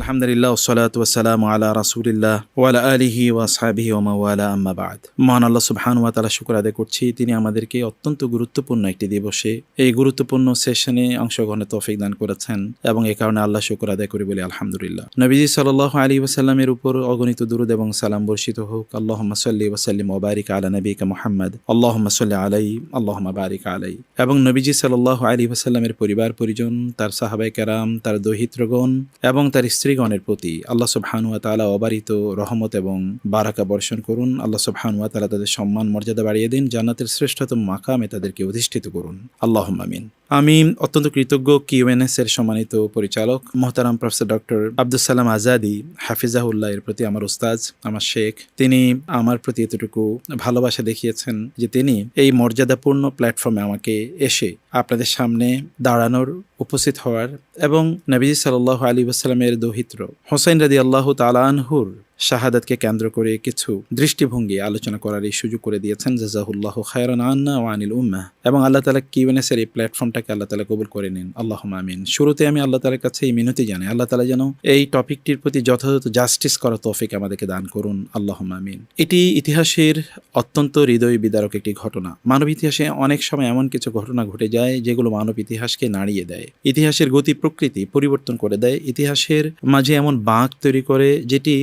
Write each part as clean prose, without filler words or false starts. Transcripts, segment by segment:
আলহামদুলিল্লাহ ওয়াসসালাতু ওয়াসসালামু আলা রাসূলিল্লাহ ওয়া আলা আলিহি ওয়া আসহাবিহি ওয়া মাওয়ালা আম্মা বা'দ। মহান আল্লাহ সুবহানাহু ওয়া তাআলা শুকর আদায় করছি, তিনি আমাদেরকে অত্যন্ত গুরুত্বপূর্ণ একটি দিবসে এই গুরুত্বপূর্ণ সেশনে অংশগ্রহণের তৌফিক দান করেছেন এবং এই কারণে আল্লাহ শুকর আদায় করি বলি আলহামদুলিল্লাহ। নবীজি সাল্লাল্লাহু আলাইহি ওয়াসাল্লামের উপর অগণিত দুরূদ এবং সালাম বর্ষিত হোক। আল্লাহুম্মা সাল্লি ওয়া সাল্লিম ওয়া বারিক আলা নবিকা মুহাম্মদ, আল্লাহুম্মা সাল্লি আলাইহি আল্লাহুম্মা বারিক আলাইহি। এবং নবীজি সাল্লাল্লাহু আলাইহি ওয়াসাল্লামের পরিবার পরিজন, তার সাহাবায়ে কেরাম, তার দৌহিত্রগণ এবং তার স্ত্রীগণের প্রতি আল্লাহ সুবহানাহু ওয়া তাআলা অবারিত রহমত এবং বারাকা বর্ষণ করুন। আল্লাহ সুবহানাহু ওয়া তাআলা তাদের সম্মান মর্যাদা বাড়িয়ে দিন, জান্নাতের শ্রেষ্ঠতম মাকামে তাদেরকে অধিষ্ঠিত করুন। আল্লাহুম্মা আমিন। আমি অত্যন্ত কৃতজ্ঞ কিউএনএস এর সম্মানিত পরিচালক মোহতারাম প্রফেসর ডক্টর আব্দুস সালাম আজাদি হাফিজাহুল্লাহ এর প্রতি আমার উস্তাজ, আমার শেখ, তিনি আমার প্রতি এতটুকু ভালোবাসা দেখিয়েছেন যে তিনি এই মর্যাদাপূর্ণ প্ল্যাটফর্মে আমাকে এসে আপনাদের সামনে দাঁড়ানোর, উপস্থিত হওয়ার এবং নবীজি সাল্লাল্লাহু আলাইহি ওয়াসাল্লামের দৌহিত্র হুসাইন রাদিয়াল্লাহু তাআলা আনহুর শাহাদাতকে কেন্দ্র করে কিছু দৃষ্টিভঙ্গি আলোচনা করার এই সুযোগ করে দিয়েছেন। জাযাহুল্লাহু খায়রান আন্না ওয়া আনিল উম্মাহ। এবং আল্লাহ তাআলা কিউএনএস এর এই প্ল্যাটফর্মটাকে আল্লাহ তাআলা কবুল করে নিন। আল্লাহুম্মা আমিন। শুরুতে আমি আল্লাহ তাআলার কাছে এই মিনতি জানাই, আল্লাহ তাআলা যেন এই টপিকটির প্রতি যথাযথ জাস্টিস করার তৌফিক আমাদেরকে দান করুন। আল্লাহুম্মা আমিন। এটি ইতিহাসের অত্যন্ত হৃদয় বিদারক একটি ঘটনা। মানব ইতিহাসে অনেক সময় এমন কিছু ঘটনা ঘটে যায় যেগুলো মানব ইতিহাসকে নাড়িয়ে দেয়, ইতিহাসের গতি প্রকৃতি পরিবর্তন করে দেয়, ইতিহাসের মাঝে এমন বাঁক তৈরি করে যেটি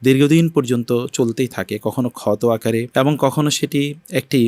দীর্ঘদিন পর্যন্ত চলতেই থাকে, কখনো ক্ষত আকারে এবং কখনো সেটি একটি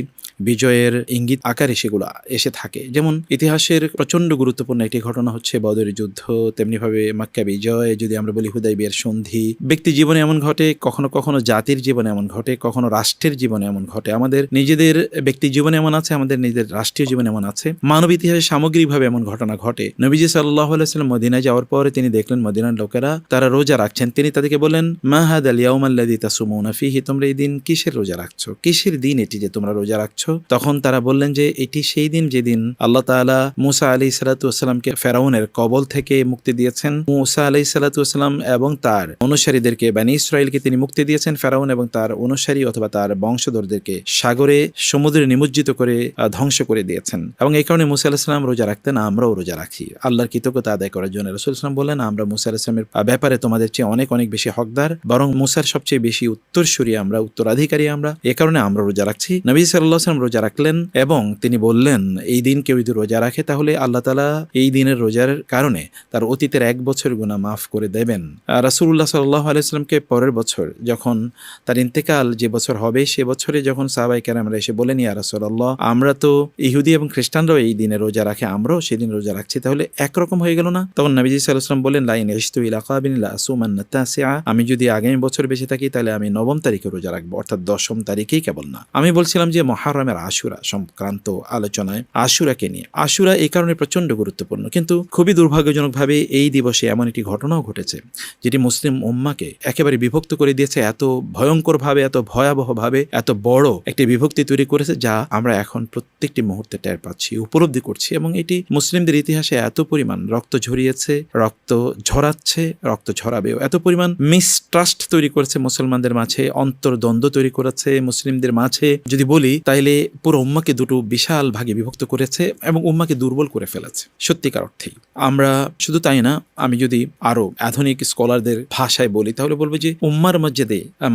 বিজয়ের ইঙ্গিত আকারে সেগুলো এসে থাকে। যেমন ইতিহাসের প্রচণ্ড গুরুত্বপূর্ণ একটি ঘটনা হচ্ছে বদরের যুদ্ধ, তেমনিভাবে মক্কা বিজয়, যদি আমরা বলি হুদাইবিয়ার সন্ধি। ব্যক্তি জীবনে এমন ঘটে, কখনো কখনো জাতির জীবনে এমন ঘটে, কখনো রাষ্ট্রের জীবনে এমন ঘটে। আমাদের নিজেদের ব্যক্তি জীবনে এমন আছে, আমাদের নিজেদের রাষ্ট্রীয় জীবনে এমন আছে, মানব ইতিহাসে সামগ্রিকভাবে এমন ঘটনা ঘটে। নবীজি সাল্লাল্লাহু আলাইহি ওয়াসাল্লাম মদিনায় যাওয়ার পরে তিনি দেখলেন মদিনার লোকেরা তারা রোজা রাখছেন। তিনি তাদেরকে বললেন, মা হাদাল ইয়াউমাল্লাযী তাসুমুনা ফীহি, তোমরা এই দিন কিসের রোজা রাখছো, কিসের দিন এটি যে তোমরা রোজা রাখছো? তখন তারা বললেন যে এটি সেই দিন যেদিন আল্লাহ তাআলা মুসা আলাইহিস সালাতু ওয়াসসালামকে ফেরাউনের কবল থেকে মুক্তি দিয়েছেন। মুসা আলাইহিস সালাতু ওয়াসসালাম এবং তার অনুসারীদেরকে, বনী ইসরাইলকে তিনি মুক্তি দিয়েছেন ফেরাউন এবং তার অনুসারী অথবা তার বংশধরদেরকে সাগরে, সমুদ্রে নিমজ্জিত করে ধ্বংস করে দিয়েছেন। এবং এই কারণে মুসা আলাইহিস সালাম রোজা রাখতেন, আমরাও রোজা রাখি আল্লাহর কৃতজ্ঞতা আদায় করার জন্য। রাসূল সাল্লাল্লাহু আলাইহি ওয়াসাল্লাম বললেন, আমরা মুসা আলাইহিস সালামের ব্যাপারে তোমাদের চেয়ে অনেক অনেক বেশি হকদার, বরং মুসার সবচেয়ে বেশি উত্তরসূরি আমরা, উত্তরাধিকারী আমরা, এ কারণে আমরা রোজা রাখছি। নবী সাল্লাল্লাহু আলাইহি ওয়াসাল্লাম রোজা রাখলেন এবং তিনি বললেন, এই দিন কেউ যদি রোজা রাখে তাহলে আল্লাহ তাআলা এই দিনের রোজার কারণে তার অতীতের 1 বছর গুনাহ মাফ করে দেবেন। রাসূলুল্লাহ সাল্লাল্লাহু আলাইহি ওয়াসাল্লামকে পরের বছর যখন তার ইন্তেকাল যে বছর হবে, সে বছরে যখন সাহাবায়ে কেরামরা এসে বলেন, ইয়া রাসূলুল্লাহ, আমরা তো ইহুদি এবং খ্রিস্টানরাও এই দিনে রোজা রাখে, আমরাও সেদিন রোজা রাখছি, তাহলে একরকম হয়ে গেল না? তখন নবীজি সাল্লাল্লাহু আলাইহি ওয়াসাল্লাম বলেন, লা ইন ইশতু ইলা কাবিন লা আসুমান্না তাসিআ, আমি যদি আগামী বছর বেঁচে থাকি তাহলে আমি 9 তারিখে রোজা রাখবো, অর্থাৎ 10 তারিখেই কেবল না। আমি বলছিলাম যে মুহররমের আশুরা সংক্রান্ত আলোচনায় আশুরাকে নিয়ে। আশুরা এই কারণে প্রচন্ড গুরুত্বপূর্ণ, কিন্তু খুবই দুর্ভাগ্যজনকভাবে এই দিবসে এমন একটি ঘটনাও ঘটেছে যেটি মুসলিম উম্মাহকে একেবারে বিভক্ত করে দিয়েছে, এত ভয়ঙ্করভাবে, এত ভয়াবহভাবে, এত বড় একটি বিভক্তি তৈরি করেছে যা আমরা এখন প্রত্যেকটি মুহূর্তে টের পাচ্ছি, উপলব্ধি করছি। এবং এটি মুসলিমদের ইতিহাসে এত পরিমাণ রক্ত ঝরিয়েছে, রক্ত ঝরাচ্ছে, রক্ত ঝরাবেও, এত পরিমাণ মিসট্রাস্ট তৈরি করেছে মুসলমানদের মাঝে, অন্তর্দ্বন্দ্ব তৈরি করেছে মুসলিমদের মাঝে। যদি বলি তাইলে পুরো উম্মাকে দুটো বিশাল ভাগে বিভক্ত করেছে এবং উম্মাকে দুর্বল করে ফেলেছে সত্যিকার অর্থেই। আমরা শুধু তাই না, আমি যদি আরো আধুনিক স্কলারদের ভাষায় বলি তাহলে বলবো যে উম্মার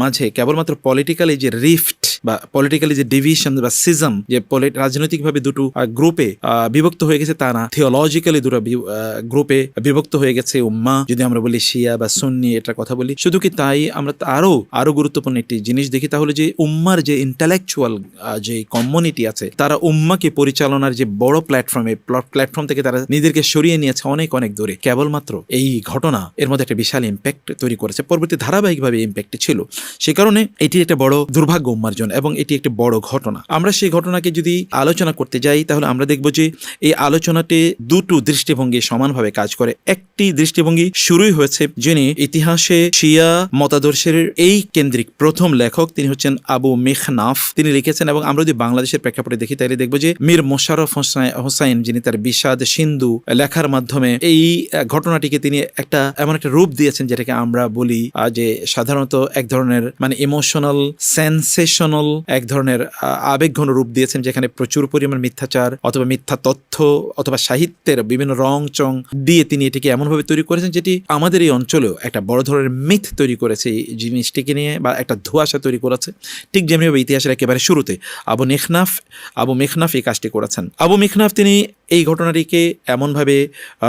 মাঝে কেবলমাত্র পলিটিক্যালি যে রিফট বা পলিটিক্যালি যে ডিভিশন বা সিজম, যে রাজনৈতিকভাবে দুটো গ্রুপে বিভক্ত হয়ে গেছে তা না, থিওলজিক্যালি দুটো গ্রুপে বিভক্ত হয়ে গেছে উম্মা, যদি আমরা বলি শিয়া বা সুন্নি এটার কথা বলি। শুধু কি তাই, আমরা আরো গুরুত্বপূর্ণ একটি জিনিস দেখি, তাহলে যে উম্মার যে ইন্টেলেকচুয়াল যে কমিউনিটি আছে তারা উম্মাকে পরিচালনার যে বড় প্ল্যাটফর্ম থেকে তারা নিজেদেরকে সরিয়ে নিয়েছে অনেক অনেক দূরে। কেবলমাত্র এই ঘটনা এর মধ্যে একটা বিশাল ইম্প্যাক্ট তৈরি করেছে, পরবর্তী ধারাবাহিকভাবে ইম্প্যাক্ট ছিল। সে কারণে এটি একটা বড় দুর্ভাগ্য উম্মার জন্য এবং এটি একটি বড় ঘটনা। আমরা সেই ঘটনাকে যদি আলোচনা করতে যাই তাহলে আমরা দেখব যে এই আলোচনাতে দুটো দৃষ্টিভঙ্গি সমানভাবে কাজ করে। একটি দৃষ্টিভঙ্গি শুরুই হয়েছে, যিনি ইতিহাসে শিয়া মতাদর্শের এই কেন্দ্রিক প্রথম লেখক, তিনি হচ্ছেন আবু মিখনাফ। তিনি লিখেছেন, এবং আমরা যদি বাংলাদেশের প্রেক্ষাপটে দেখি তাহলে দেখবো যে মীর মোশাররফ হোসাইন, যিনি তার বিষাদ সিন্ধু লেখার মাধ্যমে এই ঘটনাটিকে তিনি এমন একটা রূপ দিয়েছেন যেটাকে আমরা বলি যে সাধারণত এক ধরনের মানে ইমোশনাল সেন্সেশনাল ইমোশনাল এক ধরনের আবেগঘন রূপ দিয়েছেন, যেখানে প্রচুর পরিমাণ মিথ্যাচার অথবা মিথ্যা তথ্য অথবা সাহিত্যের বিভিন্ন রং চং দিয়ে তিনি এটিকে এমনভাবে তৈরি করেছেন যেটি আমাদের এই অঞ্চলেও একটা বড় ধরনের মিথ তৈরি করেছে এই জিনিসটিকে নিয়ে, বা একটা ধোঁয়াশা তৈরি করেছে। ঠিক যেমনিভাবে ইতিহাসের একেবারে শুরুতে আবু মেখনাফ এই কাজটি করেছেন। আবু মেখনাফ তিনি এই ঘটনাটিকে এমনভাবে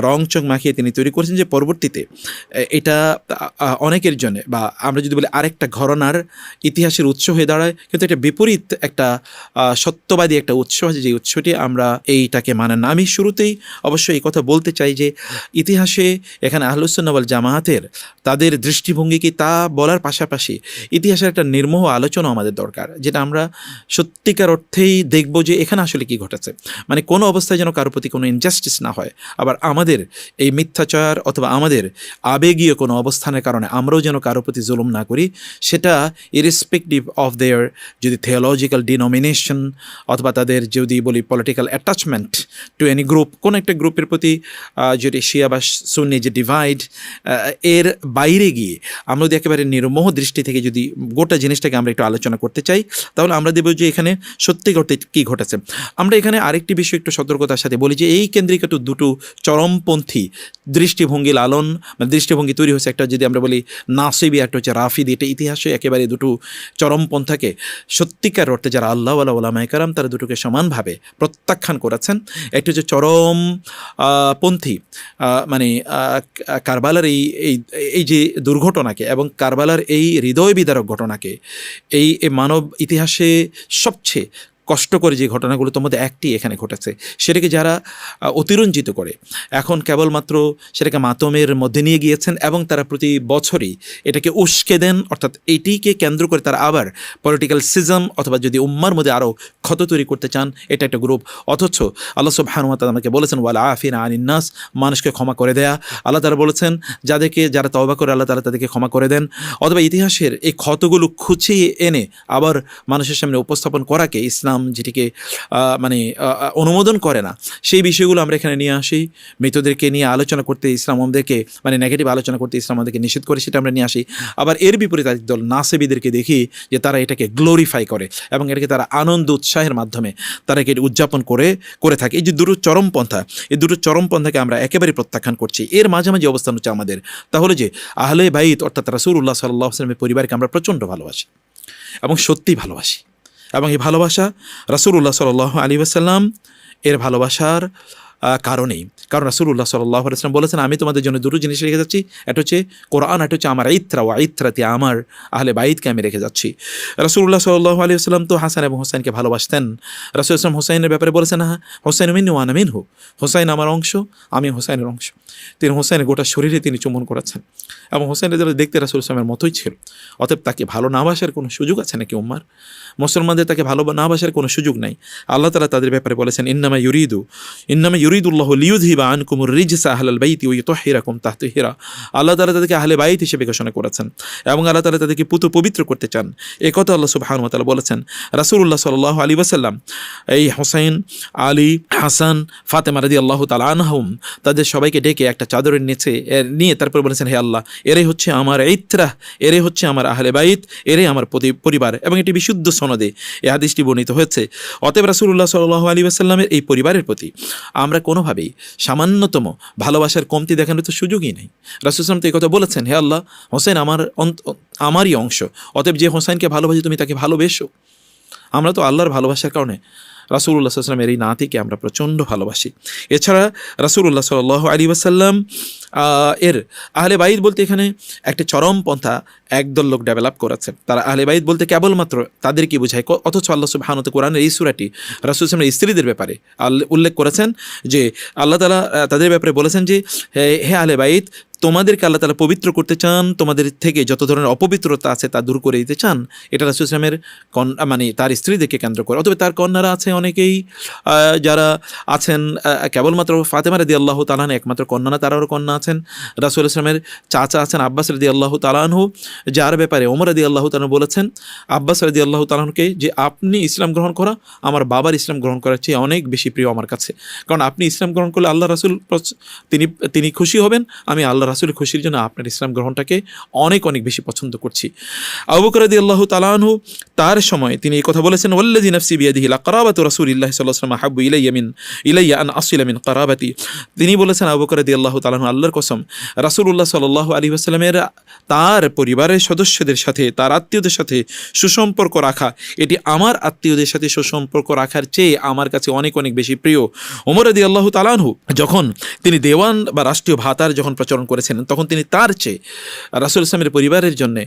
রং চং মাখিয়ে তিনি তৈরি করেছেন যে পরবর্তীতে এটা অনেকের জন্য, বা আমরা যদি বলি আরেকটা ঘটনার ইতিহাসের উৎস হয়ে দাঁড়ায়, কিন্তু এটা বিপরীত একটা সত্যবাদী একটা উৎস আছে, যে উৎসটি আমরা এইটাকে মানে না। আমি শুরুতেই অবশ্যই এই কথা বলতে চাই যে ইতিহাসে এখানে আহলুস সুন্নাহ ওয়াল জামায়াতের তাদের দৃষ্টিভঙ্গি কি তা বলার পাশাপাশি ইতিহাসের একটা নির্মোহ আলোচনা আমাদের দরকার, যেটা আমরা সত্যিকার অর্থেই দেখব যে এখানে আসলে কি ঘটেছে। মানে কোনো অবস্থায় যেন কারো প্রতি কোনো ইনজাস্টিস না হয়, আবার আমাদের এই মিথ্যাচার অথবা আমাদের আবেগীয় কোনো অবস্থানের কারণে আমরাও যেন কারো প্রতি জুলুম না করি, সেটা ইরেসপেক্টিভ অফ দেয়ার যদি থিওলজিক্যাল ডিনোমিনেশন অথবা তাদের যদি বলি political attachment to any group, কোনো একটা গ্রুপের প্রতি যদি শিয়া বা সুন্নি যে ডিভাইড, এর বাইরে গিয়ে আমরা যদি একেবারে নির্মোহ দৃষ্টি থেকে যদি গোটা জিনিসটাকে আমরা একটু আলোচনা করতে চাই, তাহলে আমরা দেব যে এখানে সত্যি করতে কী ঘটেছে। আমরা এখানে আরেকটি বিষয় একটু সতর্কতার সাথে বলি যে এই কেন্দ্রিক একটু দুটো চরমপন্থী দৃষ্টিভঙ্গি লালন দৃষ্টিভঙ্গি তৈরি হয়েছে। একটা যদি আমরা বলি নাসিবি, একটা হচ্ছে রাফিদি। এটা ইতিহাসে একেবারে দুটো চরমপন্থাকে সত্যিকার অর্থে যারা আল্লাহ ওয়ালা ওলামায়ে কেরাম তারা দুটোকে সমানভাবে প্রত্যাখ্যান করেছেন। একটা হচ্ছে চরম পন্থী, মানে কারবালার এই যে দুর্ঘটনাকে এবং কারবালার এই হৃদয় বিদারক ঘটনাকে, এই মানব ইতিহাসে সবচেয়ে কষ্ট করে যে ঘটনাগুলো তোমাদের একটি এখানে ঘটেছে, সেটাকে যারা অতিরঞ্জিত করে এখন কেবলমাত্র সেটাকে মাতমের মধ্যে নিয়ে গিয়েছেন এবং তারা প্রতি বছরই এটাকে উস্কে দেন, অর্থাৎ এটিকে কেন্দ্র করে তারা আবার পলিটিক্যাল সিজম অথবা যদি উম্মার মধ্যে আরও ক্ষত তৈরি করতে চান, এটা একটা গ্রুপ। অথচ আল্লাহ সুবহানাহু ওয়া তাআলা আমাকে বলেছেন ওয়ালা আফিনা আনিন নাস, মানুষকে ক্ষমা করে দেয়া। আল্লাহ তাআলা বলেছেন যারা তওবা করে আল্লাহ তাআলা তাদেরকে ক্ষমা করে দেন। অথবা ইতিহাসের এই ক্ষতগুলো খুঁচিয়ে এনে আবার মানুষের সামনে উপস্থাপন করাকে ইসলাম যেটিকে অনুমোদন করে না, সেই বিষয়গুলো আমরা এখানে নিয়ে আসি। মৃতদেরকে নিয়ে আলোচনা করতে ইসলাম আমাদেরকে নেগেটিভ আলোচনা করতে ইসলাম আমাদেরকে নিষেধ করে, সেটা আমরা নিয়ে আসি। আবার এর বিপরীতে দল নাসেবিদেরকে দেখি যে তারা এটাকে গ্লোরিফাই করে এবং এটাকে তারা আনন্দ উৎসাহের মাধ্যমে তারা এটি উদযাপন করে থাকে। এই যে দুটো চরমপন্থা, এই দুটো চরমপন্থাকে আমরা একেবারে প্রত্যাখ্যান করছি। এর মাঝামাঝি অবস্থান হচ্ছে আমাদের, তাহলে যে আহলে বাইত অর্থাৎ রাসূলুল্লাহ সাল্লাল্লাহু আলাইহি ওয়াসাল্লামের পরিবারকে আমরা প্রচণ্ড ভালোবাসি এবং সত্যি ভালোবাসি, এবং এই ভালোবাসা রাসূলুল্লাহ সাল্লাল্লাহু আলাইহি ওয়াসাল্লাম এর ভালোবাসার কারণেই। কারণ রাসূলুল্লাহ সাল্লাল্লাহু আলাইহি ওয়াসাল্লাম বলেছেন আমি তোমাদের জন্য দুটো জিনিস রেখে যাচ্ছি, এটা হচ্ছে কোরআন, এটা হচ্ছে আমার ইত্রা ওয়া ইত্রাতি, আমার আহলে বাইতকে আমি রেখে যাচ্ছি। রাসূলুল্লাহ সাল্লাল্লাহু আলাইহি ওয়াসাল্লাম তো হাসান এবং হোসাইনকে ভালোবাসতেন। রাসূল সাল্লাল্লাহু হোসাইনের ব্যাপারে বলেছেন হোসাইন মিন্নি ওয়া আনা মিনহু, হোসাইন আমার অংশ, আমি হোসাইনের অংশ। তিনি হোসাইনের গোটা শরীরে তিনি চুম্বন করেছেন এবং হোসাইনের যারা দেখতে রাসূল সাল্লামের মতোই ছিল। অতএব তাকে ভালো না বাসার কোনো সুযোগ আছে নাকি উম্মার? মুসলমানদের তাকে ভালো না বাসার কোনো সুযোগ নাই। আল্লাহ তাআলা তাদের ব্যাপারে বলেছেন ইন্নামা ইউরিদুল্লাহু লিইউযহিবা আনকুমুর রিজসা আহলাল বাইতি ওয়া ইউতাহহিরাকুম তাহতীরা। আল্লাহ তাআলা তাদেরকে আহলে বাইত হিসেবে ঘোষণা করেছেন এবং আল্লাহ তাআলা তাদেরকে পবিত্র করতে চান, এই কথা আল্লাহ সুবহানাহু ওয়া তাআলা বলেছেন। রাসূলুল্লাহ সাল্লাল্লাহু আলাইহি ওয়াসাল্লাম এই হোসাইন, আলী, হাসান, ফাতেমা রাদিয়াল্লাহু তাআলা আনহুম তাদের সবাইকে ডেকে একটা চাদরের নিচে নিয়ে তারপর বলেছেন হে আল্লাহ, এরাই হচ্ছে আমার ইত্রা, এরাই হচ্ছে আমার আহলে বাইত, এরাই আমার পরিবার, এবং এটি বিশুদ্ধ সনদে এই হাদিসটি বর্ণিত হয়েছে। অতএব রাসূলুল্লাহ সাল্লাল্লাহু আলাইহি ওয়াসাল্লামের এই পরিবারের প্রতি আমরা কোনোভাবেই সামান্যতম ভালোবাসার কমতি দেখানোর তো সুযোগই নেই। রাসূল সাল্লাল্লাহু আলাইহি ওয়াসাল্লাম তো এই কথা বলেছেন হে আল্লাহ, হোসেন আমারই অংশ, অতএব যে হোসেনকে ভালোবাসি তুমি তাকে ভালোবেসো। আমরা তো আল্লাহর ভালোবাসার কারণে রাসূলুল্লাহ সাল্লাল্লাহু আলাইহি ওয়াসাল্লামের এই নাতিকে আমরা প্রচণ্ড ভালোবাসি। এছাড়া রাসূলুল্লাহ সাল্লাল্লাহু আলাইহি ওয়াসাল্লাম এর আহলে বাইত বলতে এখানে একটা চরমপন্থা একদল লোক ডেভেলপ করেছে। তারা আহলে বাইত বলতে কেবলমাত্র তাদের কি বোঝায়, অথচ আল্লাহ সুবহানাহু ওয়া তাআলা কোরআনের এই সূরাটি রাসূল সাল্লাল্লাহু আলাইহি ওয়াসাল্লামের স্ত্রীদের ব্যাপারে উল্লেখ করেছেন যে আল্লাহ তাআলা তাদের ব্যাপারে বলেছেন যে হে আহলে বাইত, তোমাদেরকে আল্লাহ তাআলা পবিত্র করতে চান, তোমাদের থেকে যত ধরনের অপবিত্রতা আছে তা দূর করে দিতে চান। এটা রাসূল সাল্লাল্লাহু আলাইহি ওয়াসাল্লামের তার স্ত্রীদেরকে কেন্দ্র করে। অথবা তার কন্যারা আছে অনেকেই, যারা আছেন কেবলমাত্র ফাতেমা রাদিয়াল্লাহু তাআলা একমাত্র কন্যা না, তারাও কন্যা আছেন। রাসূল সাল্লাল্লাহু আলাইহি ওয়াসাল্লামের চাচা আছেন আব্বাস রাদিয়াল্লাহু তাআলা আনহু, যার ব্যাপারে ওমর রাদিয়াল্লাহু তাআলা বলেছেন আব্বাস রাদিয়াল্লাহু তাআলা আনহুকে যে আপনি ইসলাম গ্রহণ করা আমার বাবার ইসলাম গ্রহণ করার চেয়ে অনেক বেশি প্রিয় আমার কাছে, কারণ আপনি ইসলাম গ্রহণ করলে আল্লাহ রাসূল তিনি খুশি হবেন, আমি আল্লাহ রাসূলের খুশির জন্য আপনার ইসলাম গ্রহণটাকে অনেক অনেক বেশি পছন্দ করছি। আবু বকর রাদিয়াল্লাহু তাআলা আনহু তার সময় তিনি এই কথা বলেছেন, ওয়াল্লাযী নাফসি বিয়াদিহি লাকারাবাতু রাসূলিল্লাহি সাল্লাল্লাহু আলাইহি ওয়াসাল্লাম আহাব্বু ইলাইয়া আন আসিলা মিন কারাবাতি। তিনি বলেছেন, আবু বকর রাদিয়াল্লাহু তাআলা আনহু, আল্লাহর কসম, রাসূলুল্লাহ সাল্লাল্লাহু আলাইহি ওয়াসাল্লামের তার পরিবারের সদস্যদের সাথে, তার আত্মীয়দের সাথে সুসম্পর্ক রাখা, এটি আমার আত্মীয়দের সাথে সুসম্পর্ক রাখার চেয়ে আমার কাছে অনেক অনেক বেশি প্রিয়। ওমর রাদিয়াল্লাহু তাআলা আনহু যখন তিনি দেওয়ান বা রাষ্ট্রীয় ভাতার যখন প্রচলন করেছিলেন, তখন তিনি তার চেয়ে রাসূল ইসলামের পরিবারের জন্য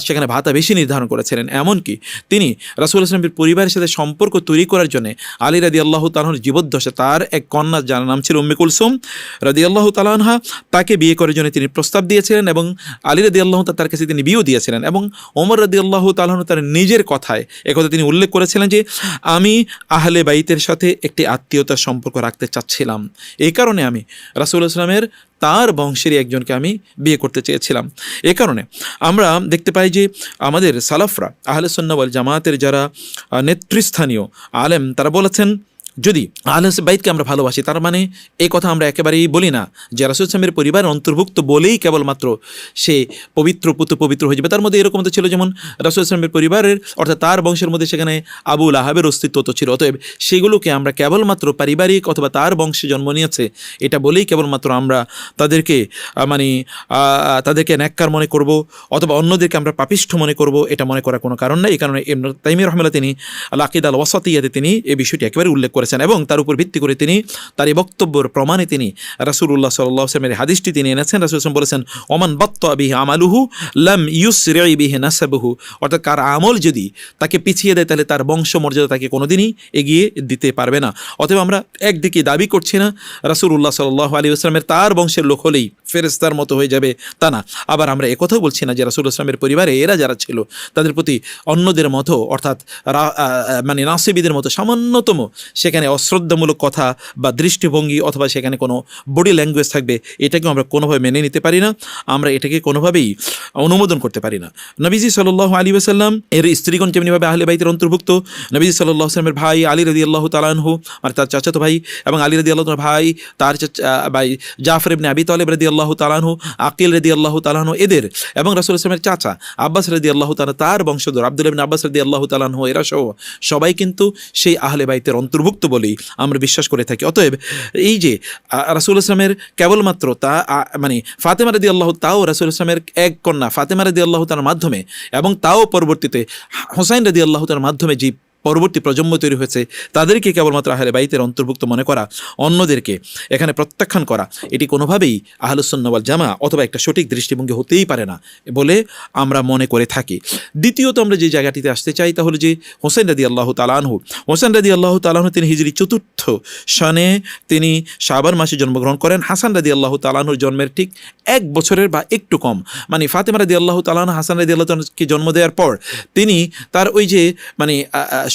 সেখানে ভাতা বেশি নির্ধারণ করেছিলেন। এমনকি তিনি রাসূল ইসলামের পরিবারের সাথে সম্পর্ক তৈরি করার জন্য আলী রাদিয়াল্লাহু তাআলা আনহুর জীবদ্দশা তার এক কন্যা, যার নাম ছিল উম্মে কুলসুম রাদিয়াল্লাহু তাআলা আনহা, তাকে বিয়ে করার জন্য তিনি প্রস্তাব দিয়েছিলেন এবং আলী রাদিয়াল্লাহু তাআলা তার কাছে তিনি বিয়েও দিয়েছিলেন। এবং ওমর রাদিয়াল্লাহু তাআলা আনহু তার নিজের কথায় একথা তিনি উল্লেখ করেছিলেন যে, আমি আহলে বাইতের সাথে একটি আত্মীয়তার সম্পর্ক রাখতে চাচ্ছিলাম, এই কারণে আমি রাসূল ইসলামের তার বংশেরই একজনকে আমি বিয়ে করতে চেয়েছিলাম। এ কারণে আমরা দেখতে পাই যে আমাদের সালাফরা, আহলে সুন্নাহ ওয়াল জামাতের যারা নেতৃস্থানীয় আলেম, তারা বলেছেন, যদি আহলে বাইতকে আমরা ভালোবাসি, তার মানে এই কথা আমরা একেবারেই বলি না যে রাসূল ইসলামের পরিবারের অন্তর্ভুক্ত বলেই কেবলমাত্র সে পবিত্র পবিত্র হয়ে যাবে। তার মধ্যে এরকম তো ছিল, যেমন রাসূল ইসলামের পরিবারের অর্থাৎ তার বংশের মধ্যে সেখানে আবু লাহাবের অস্তিত্ব তো ছিল। অতএব সেগুলোকে আমরা কেবলমাত্র পারিবারিক অথবা তার বংশে জন্ম নিয়েছে এটা বলেই কেবলমাত্র আমরা তাদেরকে তাদেরকে নেককার মনে করব অথবা অন্যদেরকে আমরা পাপিষ্ঠ মনে করব, এটা মনে করার কোনো কারণ নেই। এই কারণে ইবনে তাইমিয়া রাহিমাহুল্লাহ তিনি আল আকীদা আল ওয়াসাতিয়্যাতে তিনি এই বিষয়টি একেবারে উল্লেখ করেছেন এবং তার উপর ভিত্তি করে তিনি তার এই বক্তব্যের প্রমাণে তিনি রাসূলুল্লাহ সাল্লাল্লাহু আলাইহি ওয়াসাল্লামের হাদিসটি তিনি এনেছেন। রাসূল সাল্লাল্লাহু আলাইহি ওয়াসাল্লাম বলেছেন, ওমান বাত্তা বিহি আমালুহু লাম ইউসরি বিহি নাসাবুহু, অর্থাৎ কার আমল যদি তাকে পিছিয়ে দেয় তাহলে তার বংশ মর্যাদা তাকে কোনোদিনই এগিয়ে দিতে পারবে না। অতএব আমরা একদিকে দাবি করছি না রাসূলুল্লাহ সাল্লাল্লাহু আলাইহি ওয়াসাল্লামের তার বংশের লোক হলেই ফেরেশতার মতো হয়ে যাবে, তা না। আবার আমরা একথাও বলছি না যে রাসূলুল্লাহ সাল্লাল্লাহু আলাইহি ওয়াসাল্লামের পরিবারে এরা যারা ছিল তাদের প্রতি অন্যদের মতো অর্থাৎ মানে নাসিবীদের মতো সামান্যতম সেখানে অশ্রদ্ধামূলক কথা বা দৃষ্টিভঙ্গি অথবা সেখানে কোনো বডি ল্যাঙ্গুয়েজ থাকবে, এটাকেও আমরা কোনোভাবে মেনে নিতে পারি না, আমরা এটাকে কোনোভাবেই অনুমোদন করতে পারি না। নবীজি সাল্লাল্লাহু আলাইহি ওয়াসাল্লাম এর স্ত্রীগণ যেমনিভাবে আহলে বাইতের অন্তর্ভুক্ত, নবীজি সাল্লাল্লাহু আলাইহি ওয়াসাল্লামের ভাই আলী রাদিয়াল্লাহু তাআলা আনহু মানে তার চাচাতো ভাই, এবং আলী রাদিয়াল্লাহু তাআলা ভাই তার ভাই জাফর ইবনে আবি তালিব রাদিয়াল্লাহু তাআলা আনহু, আকিল রাদিয়াল্লাহু তাআলা আনহু এদের, এবং রাসূল সাল্লাল্লাহু আলাইহি ওয়াসাল্লামের চাচা আব্বাস রাদিয়াল্লাহু তাআলা তার বংশধর আব্দুল্লাহ ইবনে আব্বাস রাদিয়াল্লাহু তাআলা আনহু, এরা সহ সবাই কিন্তু সেই আহলে বাইতের অন্তর্ভুক্ত বলেই আমরা বিশ্বাস করে থাকি। অতএব এই যে রাসূল ইসলামের কেবলমাত্র তা মানে ফাতেমা রাদিয়াল্লাহু তাও রাসূল ইসলামের এক কন্যা ফাতেমা রাদিয়াল্লাহু তাআলার মাধ্যমে এবং তাও পরবর্তীতে হুসাইন রাদিয়াল্লাহু তাআলার মাধ্যমে যে পরবর্তী প্রজন্ম তৈরি হয়েছে তাদেরকে কেবলমাত্র আহলে বাইতের অন্তর্ভুক্ত মনে করা, অন্যদেরকে এখানে প্রত্যাখ্যান করা, এটি কোনোভাবেই আহলুস সুন্নাহ ওয়াল জামাআহ অথবা একটা সঠিক দৃষ্টিভঙ্গি হতেই পারে না বলে আমরা মনে করে থাকি। দ্বিতীয়ত আমরা যে জায়গাটিতে আসতে চাই তা হলো যে হোসেন রাদিয়াল্লাহু তাআলা আনহু, হোসেন রাদিয়াল্লাহু তাআলা আনহু তিনি হিজরি ৪র্থ সনে তিনি শাবান মাসে জন্মগ্রহণ করেন। হাসান রাদিয়াল্লাহু তাআলা আনহুর জন্মের ঠিক 1 বছরের বা একটু কম, মানে ফাতেমা রাদিয়াল্লাহু তাআলা আনহা হাসান রাদিয়াল্লাহু তাআলাকে জন্ম দেওয়ার পর তিনি তার ওই যে মানে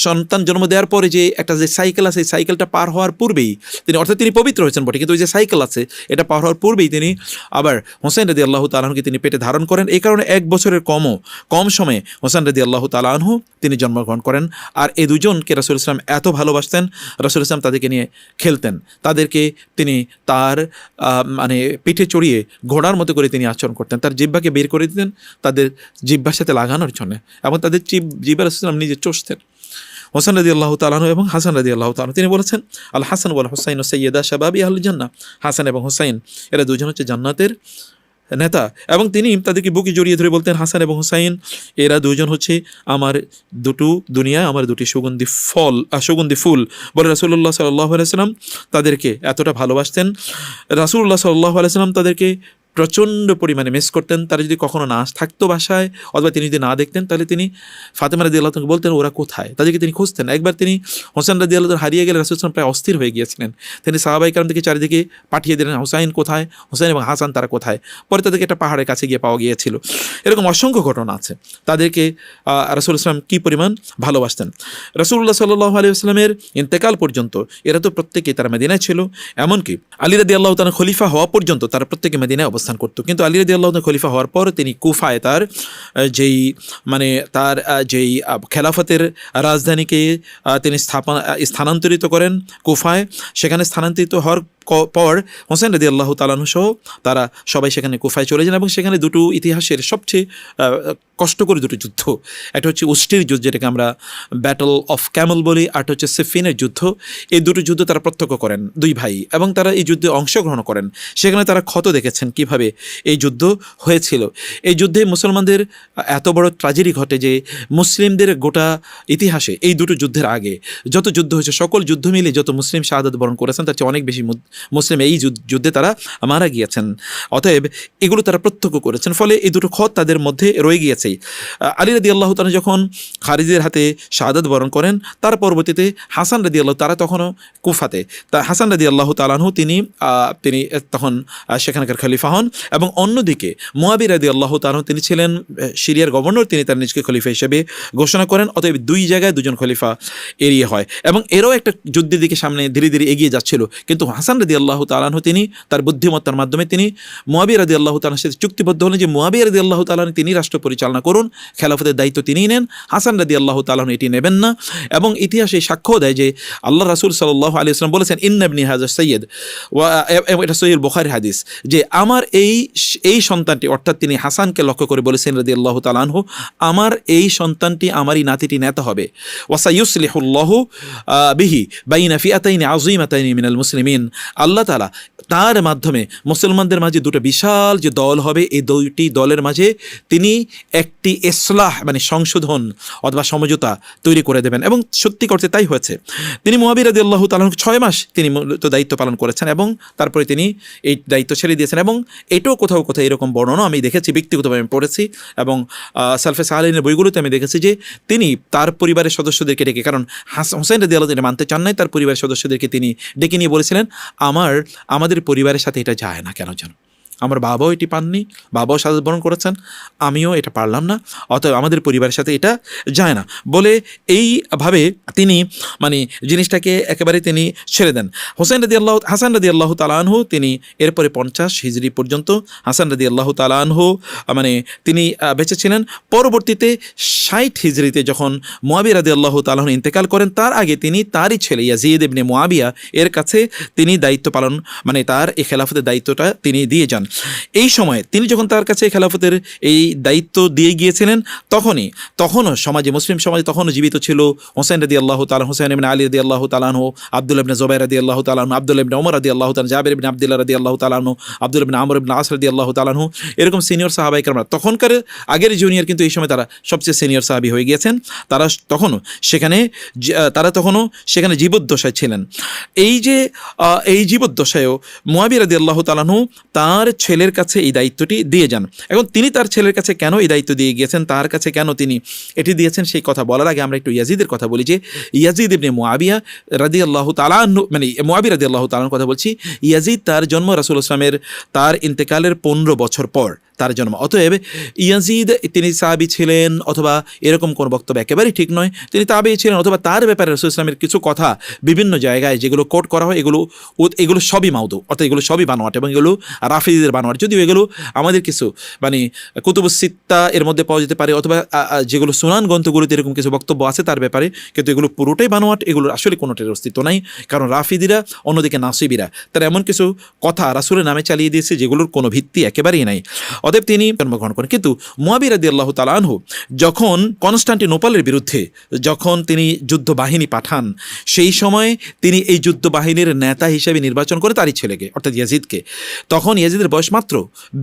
সন্তান জন্ম দেওয়ার পরে যে একটা যে সাইকেল আছে, সাইকেলটা পার হওয়ার পূর্বেই তিনি, অর্থাৎ তিনি পবিত্র হয়েছেন বটে, কিন্তু ওই যে সাইকেল আছে এটা পার হওয়ার পূর্বেই তিনি আবার হোসেন রাদিয়াল্লাহু তাআলা আনহুকে তিনি পেটে ধারণ করেন। এই কারণে 1 বছরের কম সময়ে হোসেন রাদিয়াল্লাহু তাআলা আনহু তিনি জন্মগ্রহণ করেন। আর এই দুজনকে রাসূল ইসলাম এত ভালোবাসতেন, রাসূল ইসলাম তাদেরকে নিয়ে খেলতেন, তাদেরকে তিনি তার মানে পিঠে চড়িয়ে ঘোড়ার মতো করে তিনি আচরণ করতেন, তার জিহ্বাকে বের করে দিতেন তাদের জিহ্বার সাথে লাগানোর জন্য, এবং তাদের জিহ্বা রাসূল ইসলাম নিজে চষতেন। হোসেন রাদিয়াল্লাহু তাআলা আনহু এবং হাসান রাদিয়াল্লাহু তাআলা তিনি বলেছেন, আল হাসান ওয়াল হুসাইন সাইয়্যিদা শাবাবি আহলিল জান্নাহ, হাসান এবং হুসাইন এরা দুজন হচ্ছে জান্নাতের নেতা। এবং তিনি তাদেরকে বুকে জড়িয়ে ধরে বলতেন, হাসান এবং হুসাইন এরা দুজন হচ্ছে আমার দুনিয়া আমার দুটি সুগন্ধি ফুল বলে রাসূলুল্লাহ সাল্লাল্লাহু আলাইহি ওয়াসাল্লাম তাদেরকে এতটা ভালোবাসতেন। রাসূলুল্লাহ সাল্লাল্লাহু আলাইহি ওয়াসাল্লাম তাদেরকে প্রচণ্ড পরিমাণে মিস করতেন। তারা যদি কখনো না থাকতো বাসায় অথবা তিনি যদি না দেখতেন তাহলে তিনি ফাতেমা রাদিয়াল্লাহু তাআলাকে বলতেন ওরা কোথায়, তাদেরকে তিনি খুঁজতেন। একবার তিনি হোসেন রাদিয়াল্লাহু তাআলা হারিয়ে গেলে রাসূল সাল্লাল্লাহু আলাইহি ওয়াসাল্লাম প্রায় অস্থির হয়ে গিয়েছিলেন। তিনি সাহাবায়ে কেরামদেরকে চারিদিকে পাঠিয়ে দিলেন, হুসাইন কোথায়, হুসাইন এবং হাসান তারা কোথায়। পরে তাদেরকে একটা পাহাড়ের কাছে গিয়ে পাওয়া গিয়েছিল। এরকম অসংখ্য ঘটনা আছে তাদেরকে রাসূল ইসলাম কী পরিমাণ ভালোবাসতেন। রাসূলুল্লাহ সাল্লাল্লাহু আলাইহি ওয়াসাল্লামের ইন্তেকাল পর্যন্ত এরা তো প্রত্যেকেই তারা মদিনায় ছিল, এমনকি আলী রাদিয়াল্লাহু তাআলা খলিফা হওয়া পর্যন্ত তারা প্রত্যেকে মদিনায় অবস্থান করত। কিন্তু আলী রাদিয়াল্লাহু তাআলা খলিফা হওয়ার পর তিনি কুফায় তার যেই খেলাফতের রাজধানীকে তিনি স্থানান্তরিত করেন কুফায়। সেখানে স্থানান্তরিত হওয়ার পর হোসেন রাদিয়াল্লাহু তাআলা আনহু সহ তারা সবাই সেখানে কুফায় চলে যান এবং সেখানে দুটো ইতিহাসের সবচেয়ে কষ্টকর দুটো যুদ্ধ, একটা হচ্ছে উষ্টির যুদ্ধ যেটাকে আমরা ব্যাটল অফ ক্যামেল বলি, আর হচ্ছে সিফিনের যুদ্ধ। এই দুটো যুদ্ধ তারা প্রত্যক্ষ করেন দুই ভাই, এবং তারা এই যুদ্ধে অংশগ্রহণ করেন। সেখানে তারা ক্ষত দেখেছেন কিভাবে এই যুদ্ধ হয়েছিল। এই যুদ্ধে মুসলমানদের এত বড় ট্র্যাজেডি ঘটে যে মুসলিমদের গোটা ইতিহাসে এই দুটো যুদ্ধের আগে যত যুদ্ধ হয়েছে সকল যুদ্ধ মিলে যত মুসলিম শাহাদাত বরণ করেছেন তার চেয়ে অনেক বেশি মুসলিম এই যুদ্ধে তারা মারা গিয়েছেন। অতএব এগুলো তারা প্রত্যক্ষ করেছেন, ফলে এই দুটো ক্ষত তাদের মধ্যে রয়ে গিয়েছে। আলী রাদিয়াল্লাহু তাআলা যখন খারিজের হাতে শাহাদাত বরণ করেন, তার পরবর্তীতে হাসান রাদিয়াল্লাহু তারা তখনও কুফাতে, তা হাসান রাদিয়াল্লাহু তাআলা আনহু তিনি তখন সেখানকার খলিফা হন। এবং অন্যদিকে মুয়াবিয়া রাদিয়াল্লাহু তাআলা তিনি ছিলেন সিরিয়ার গভর্নর, তিনি তার নিজকে খলিফা হিসেবে ঘোষণা করেন। অতএব দুই জায়গায় দুজন খলিফা এড়িয়ে হয় এবং এরও একটা যুদ্ধের দিকে সামনে ধীরে ধীরে এগিয়ে যাচ্ছিল। কিন্তু হাসান রাদিয়াল্লাহু তাআলা আনহু তিনি তার বুদ্ধিমত্তার মাধ্যমে তিনি মুয়াবিয়া রাদিয়াল্লাহু তাআলার সাথে চুক্তিবদ্ধ হলেন যে মুয়াবিয়া রাদিয়াল্লাহু তাআলা তিনি রাষ্ট্র পরিচালনা করুন, খেলাফতের দায়িত্ব তিনিই নেন, হাসান রাদিয়াল্লাহু তাআলা এটি নেবেন না। এবং ইতিহাসে সাক্ষ্য দেয় যে আল্লাহ রাসূল সাল্লাল্লাহু আলাইহি ওয়াসাল্লাম বলেছেন, ইন্না ইবনি হাযা সাইয়্যিদ, এটা সহিহ বুখারী হাদিস, যে আমার এই সন্তানটি, অর্থাৎ তিনি হাসানকে লক্ষ্য করে বলেছেন রাদিয়াল্লাহু তাআলা আনহু, আমার এই সন্তানটি, আমারই নাতিটি নেতা হবে। ওয়া সাইয়ুসলিহুল্লাহু বিহি বাইনা ফিআতাইনি আযীমাতাইনি মিনাল মুসলিমিন, আল্লাহ তাআলা তার মাধ্যমে মুসলমানদের মাঝে দুটো বিশাল যে দল হবে, এই দুইটি দলের মাঝে তিনি একটি ইসলাহ মানে সংশোধন অথবা সমঝোতা তৈরি করে দেবেন। এবং সত্যি করতে তাই হয়েছে। তিনি মুয়াবিয়া রাদিয়াল্লাহু তাআলা 6 মাস তিনি মূলত দায়িত্ব পালন করেছেন এবং তারপরে তিনি এই দায়িত্ব ছেড়ে দিয়েছেন। এবং এটাও কোথাও কোথাও এরকম বর্ণনা আমি দেখেছি, ব্যক্তিগতভাবে আমি পড়েছি এবং সালফে সালেহিনের বইগুলোতে আমি দেখেছি যে তিনি তার পরিবারের সদস্যদেরকে ডেকে, কারণ হোসেন রাদিয়াল্লাহু তাআলা মানতে চান নাই, তার পরিবারের সদস্যদেরকে তিনি ডেকে নিয়ে বলেছিলেন, আমাদের পরিবারের সাথে এটা যায় না, কেন যেন আমার বাবাও এটি পাননি, বাবাও শাহাদাত বরণ করেছেন, আমিও এটা পারলাম না, অতএব আমাদের পরিবারের সাথে এটা যায় না বলে এইভাবে তিনি মানে জিনিসটাকে একেবারে তিনি ছেড়ে দেন। হাসান রাদিয়াল্লাহু তাআলা আনহু তিনি এরপরে 50 হিজরি পর্যন্ত হাসান রাদিয়াল্লাহু তাআলা আনহু মানে তিনি বেঁচে ছিলেন। পরবর্তীতে 60 হিজরিতে যখন মুয়াবিয়া রাদিয়াল্লাহু তাআলা আনহু ইন্তেকাল করেন, তার আগে তিনি তারই ছেলে ইয়াজিদ ইবনে মুয়াবিয়া এর কাছে তিনি দায়িত্ব পালন মানে তার এই খেলাফতের দায়িত্বটা তিনি দিয়ে যান। এই সময়ে তিনি যখন তার কাছে খেলাফতের এই দায়িত্ব দিয়ে গিয়েছিলেন, তখনও সমাজে, মুসলিম সমাজে তখনও জীবিত ছিল হোসেন রাদিয়াল্লাহু তাআলা, হোসেন ইবনে আলী রাদিয়াল্লাহু তাআলা আনহু, আব্দুল্লাহ ইবনে জুবাইর রাদিয়াল্লাহু তাআলা আনহু, আব্দুল্লাহ ইবনে ওমর রাদিয়াল্লাহু তাআলা, জাবির ইবনে আব্দুল্লাহ রাদিয়াল্লাহু তাআলা আনহু, আব্দুল্লাহ ইবনে আমর ইবনে আস রাদিয়াল্লাহু তাআলা আনহু, এরকম সিনিয়র সাহাবায়ে কেরাম তখনকার আগের জুনিয়র, কিন্তু এই সময় তারা সবচেয়ে সিনিয়র সাহাবী হয়ে গিয়েছেন। তারা তখনও সেখানে জীবদ্দশায় ছিলেন। এই জীবদ্দশায়ও মুয়াবিয়া রাদিয়াল্লাহু তাআলা আনহু তার ছেলের কাছে এই দায়িত্বটি দিয়ে যান। এখন তিনি তার ছেলের কাছে কেন এই দায়িত্ব দিয়ে গিয়েছেন, তার কাছে কেন তিনি এটি দিয়েছেন, সেই কথা বলার আগে আমরা একটু ইয়াজিদের কথা বলি। যে ইয়াজিদ ইবনে মুয়াবিয়া রাদিয়াল্লাহু তাআলা আনহু, মানে মুয়াবিয়া রাদিয়াল্লাহু তাআলার কথা বলছি। ইয়াজিদ তার জন্ম রাসূলুল্লাহ সাল্লাল্লাহু আলাইহি ওয়াসাল্লামের তার ইন্তেকালের 15 বছর পর তার জন্ম। অতএব ইয়াজিদ তিনি সাহাবী ছিলেন অথবা এরকম কোন বক্তব্য একেবারেই ঠিক নয়, তিনি তাবেঈ ছিলেন অথবা তার ব্যাপারে রাসূলুল্লাহ সাল্লাল্লাহু আলাইহি ওয়াসাল্লামের কিছু কথা বিভিন্ন জায়গায় যেগুলো কোট করা হয় এগুলো সবই মাউদু, অর্থাৎ এগুলো সবই বানোয়াট এবং এগুলো রাফিদের বানোয়াট। যদিও এগুলো আমাদের কিছু মানে কুতুবুস সিত্তা এর মধ্যে পাওয়া যেতে পারে অথবা যেগুলো সুনান গ্রন্থগুলোতে এরকম কিছু বক্তব্য আছে তার ব্যাপারে, কিন্তু এগুলো পুরোটাই বানোয়াট, এগুলোর আসলে কোনোটার অস্তিত্ব নাই। কারণ রাফিদিরা, অন্যদিকে নাসিবিরা, তারা এমন কিছু কথা রাসূলের নামে চালিয়ে দিয়েছে যেগুলোর কোনো ভিত্তি একেবারেই নাই। অতএব তিনি জন্মগ্রহণ করেন। কিন্তু মুয়াবিয়া রাদিয়াল্লাহু তাআলা আনহু যখন কনস্টান্টিনোপলের বিরুদ্ধে যখন তিনি যুদ্ধ বাহিনী পাঠান, সেই সময় তিনি এই যুদ্ধ বাহিনীর নেতা হিসেবে নির্বাচন করে তারই ছেলেকে অর্থাৎ ইয়াজিদকে। তখন ইয়াজিদের বয়স মাত্র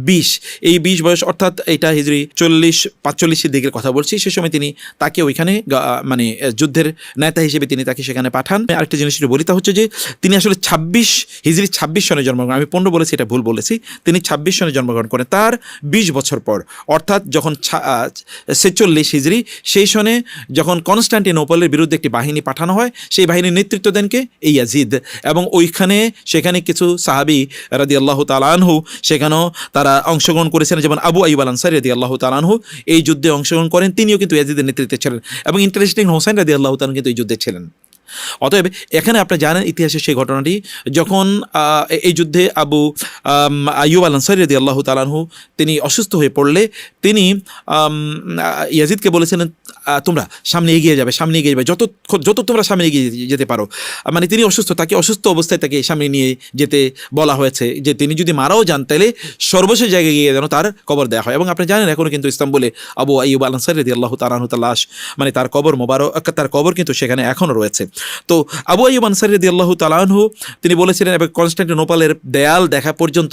20। এই 20 বয়স অর্থাৎ এটা হিজরি 40-45 দিকের কথা বলছি। সে সময় তিনি তাকে ওইখানে মানে যুদ্ধের নেতা হিসেবে তিনি তাকে সেখানে পাঠান। আরেকটা জিনিস বলি, তা হচ্ছে যে তিনি আসলে 26 সনে জন্মগ্রহণ, আমি 15 বলেছি, এটা ভুল বলেছি, তিনি 26 সনে জন্মগ্রহণ করেন। তার 20 বছর পর অর্থাৎ যখন 46 হিজরি, সেই সনে যখন কনস্টান্টিনোপলের বিরুদ্ধে একটি বাহিনী পাঠানো হয়, সেই বাহিনীর নেতৃত্ব দেন কে? এই ইয়াজিদ। এবং সেখানে কিছু সাহাবী রাদিয়াল্লাহু তাআলা আনহু সেখানেও তারা অংশগ্রহণ করেছেন, যেমন আবু আইয়ুব আল আনসারী রাদিয়াল্লাহু তাআলা আনহু এই যুদ্ধে অংশগ্রহণ করেন, তিনিও কিন্তু ইয়াজিদের নেতৃত্বে ছিলেন। এবং ইন্টারেস্টিং, হোসেন রাদিয়াল্লাহু তাআলা কিন্তু এই যুদ্ধে ছিলেন। অতএব এখানে আপনি জানেন ইতিহাসে সেই ঘটনাটি, যখন এই যুদ্ধে আবু আইয়ুব আল আনসারী রাদিয়াল্লাহু তাআলা আনহু তিনি অসুস্থ হয়ে পড়লে তিনি ইয়াজিদকে বলেছিলেন তোমরা সামনে এগিয়ে যাবে, যত তোমরা সামনে এগিয়ে যেতে পারো। মানে তিনি অসুস্থ, তাকে অসুস্থ অবস্থায় তাকে সামনে নিয়ে যেতে বলা হয়েছে যে তিনি যদি মারাও যান তাহলে সর্বশেষ জায়গায় গিয়ে যেন তার কবর দেওয়া হয়। এবং আপনি জানেন এখনও কিন্তু ইস্তাম্বুলে আবু আইয়ুব আল আনসারী রাদিয়াল্লাহু তাআলা আনহু তার লাশ, মানে তার কবর মোবারক, তার কবর কিন্তু সেখানে এখনও রয়েছে। তো আবু আইয়ুব আনসারী রাদিয়াল্লাহু তাআলা আনহু তিনি বলেছিলেন, এবং কনস্টান্টিনোপলের দেয়াল দেখা পর্যন্ত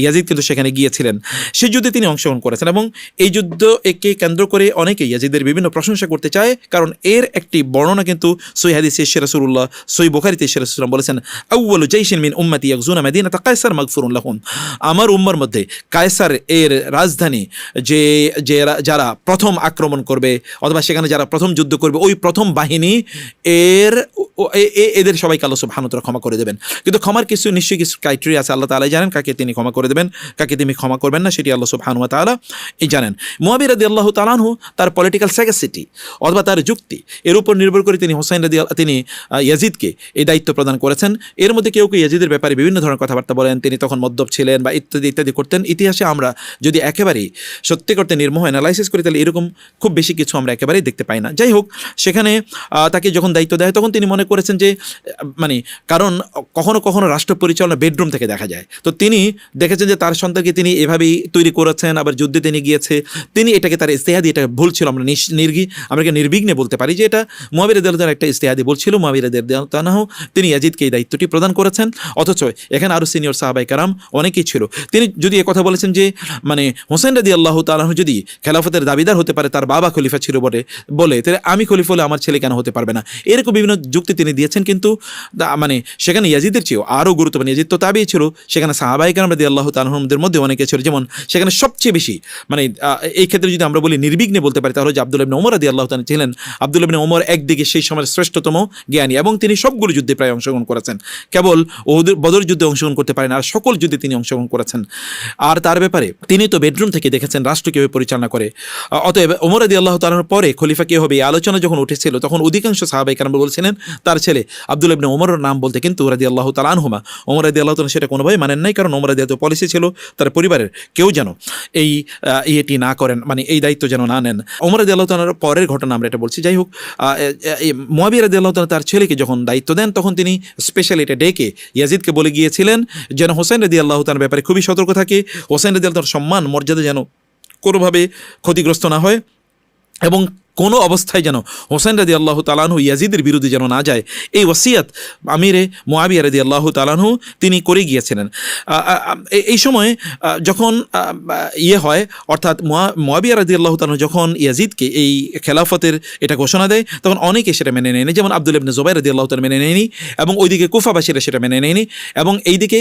ইয়াজিদ কিন্তু সেখানে গিয়েছিলেন, সেই যুদ্ধে তিনি অংশগ্রহণ করেছেন। এবং এই যুদ্ধ একে কেন্দ্র করে অনেকেই ইয়াজিদের বিভিন্ন প্রশংসা করতে চায়, কারণ এর একটি বর্ণনা কিন্তু সহিহ হাদিসে এসে রাসূলুল্লাহ সহিহ বুখারীতে এসে রাসূলুল্লাহ বলেছেন, আউয়ালু জাইশিন মিন উম্মতি ইয়াগজুনা মাদিনাতা কায়সার মাগফুরুন লাহুম, আমার উম্মার মধ্যে কায়সার এর রাজধানী যারা প্রথম আক্রমণ করবে অথবা সেখানে যারা প্রথম যুদ্ধ করবে, ওই প্রথম বাহিনী এদের সবাইকে আল্লাহ সুবহানাহু ওয়া তাআলা ক্ষমা করে দেবেন। কিন্তু ক্ষমার নিশ্চয়ই কিছু ক্রাইটেরিয়া আছে, আল্লাহ তাআলাই জানেন কাকে তিনি ক্ষমা করে দেবেন, কাকে তিনি ক্ষমা করবেন না, সেটি আল্লাহ সুবহানাহু ওয়া তাআলা জানেন। মুআবিয়া রাদিয়াল্লাহু তাআলা আনহু তার পলিটিক্যাল স্যাগাসিটি অথবা তার যুক্তি এর উপর নির্ভর করে তিনি তিনি ইয়াজিদকে এই দায়িত্ব প্রদান করেছেন। এর মধ্যে কেউ কেউ ইয়াজিদের ব্যাপারে বিভিন্ন ধরনের কথাবার্তা বলেন, তিনি তখন মদ্যপ ছিলেন বা ইত্যাদি ইত্যাদি করতেন। ইতিহাসে আমরা যদি একেবারেই সত্যি করতে নির্মোহ অ্যানালাইসিস করি তাহলে এরকম খুব বেশি কিছু আমরা একেবারেই দেখতে পাই না। যাই হোক, সেখানে তাকে যখন দায়িত্ব দেয় তখন তিনি মনে করেছেন যে মানে কারণ কখনো কখনো রাষ্ট্র পরিচালনা বেডরুম থেকে দেখা যায়, তো তিনি দেখেছেন যে তার সন্তানকে তিনি এভাবেই তৈরি করেছেন, আবার যুদ্ধে তিনি গিয়েছে, তিনি এটাকে তার ইস্তেহাদি, এটা ভুল ছিল, আমরা নির্বিঘ্নে বলতে পারি যে এটা মুআবিয়া রাদিয়াল্লাহু তাআলা একটা ইস্তেহাদি বলছিল। মুআবিয়া রাদিয়াল্লাহু তাআলা তিনি ইয়াজিদকে এই দায়িত্বটি প্রদান করেছেন, অথচ এখানে আরও সিনিয়র সাহাবায়ে কেরাম অনেকেই ছিল। তিনি যদি কথা বলেছেন যে মানে হোসেন রাদিয়াল্লাহু তাআলা যদি খেলাফতের দাবিদার হতে পারে, তার বাবা খলিফা ছিল বলে তাহলে আমি খলিফা হলে আমার ছেলে কেন হতে পারবে না, এরকম বিভিন্ন যুক্তি তিনি দিয়েছেন। কিন্তু মানে সেখানে ইয়াজিদের চেয়েও আরও গুরুত্বপূর্ণ, ইয়াজিদ তো তাবিঈ ছিল, সেখানে সাহাবায়ে কেরাম রাদিয়াল্লাহু তাআলা আনহুদের মধ্যে অনেকে ছিল, যেমন সেখানে সবচেয়ে বেশি মানে এই ক্ষেত্রে যদি আমরা বলি নির্বিঘ্নে বলতে পারি তাহলে যে আব্দুল্লাহ ইবনে ওমর রাদিয়াল্লাহু তাআলা ছিলেন। আব্দুল্লাহ ইবনে ওমর একদিকে সেই সময়ের শ্রেষ্ঠতম জ্ঞানী এবং তিনি সবগুলো যুদ্ধে প্রায় অংশগ্রহণ করেছেন, কেবল বদর যুদ্ধে অংশগ্রহণ করতে পারেন, আর সকল যুদ্ধে তিনি অংশগ্রহণ করেছেন। আর তার ব্যাপারে তিনি তো বেডরুম থেকে দেখেছেন রাষ্ট্র কীভাবে পরিচালনা করে। অতএব ওমর রাদিয়াল্লাহু তাআলার পরে খলিফা কে হবে এই আলোচনা যখন উঠেছিল তখন অধিকাংশ সাহাবায়ে কেরাম বলছিলেন তার ছেলে আব্দুল্লাহ ইবনে ওমরের নাম বলতে, কিন্তু রাদিয়াল্লাহু তাআলা আনহুমা ওমর রাদিয়াল্লাহু তাআলা সেটা কোনোভাবেই মানেন নাই, কারণ ওমর রাদিয়াল্লাহু পলিসি ছিল তার পরিবারের কেউ যেন এটি না করেন, মানে এই দায়িত্ব যেন না নেন। ওমর রাদিয়াল্লাহু তাআলার পরের ঘটনা আমরা এটা বলছি। যাই হোক, মুআবিয়া রাদিয়াল্লাহু তাআলা তার ছেলেকে যখন দায়িত্ব দেন তখন তিনি স্পেশালি এটা ডেকে ইয়াজিদকে বলে গিয়েছিলেন যেন হোসেন রাদিয়াল্লাহু তাআলার ব্যাপারে খুবই সতর্ক থাকে, হোসেন রাদিয়াল্লাহু তাআলার সম্মান মর্যাদা যেন কোনোভাবে ক্ষতিগ্রস্ত না হয়, এবং কোনো অবস্থায় যেন হোসেন রাদিয়াল্লাহু তাআলা আনহু ইয়াজিদের বিরুদ্ধে যেন না যায়, এই ওসিয়াত আমিরে মুআবিয়া রাদিয়াল্লাহু তাআলা আনহু তিনি করে গিয়েছিলেন। এই সময় যখন হয় অর্থাৎ মুআবিয়া রাদিয়াল্লাহু তাআলা যখন ইয়াজিদকে এই খেলাফতের এটা ঘোষণা দেয় তখন অনেকে সেটা মেনে নেয়নি, যেমন আব্দুল্লাহ ইবনে জুবাইর রাদিয়াল্লাহু তাআলা মেনে নেয়নি, এবং ওইদিকে কুফাবাসীরা সেটা মেনে নেয়নি, এবং এইদিকে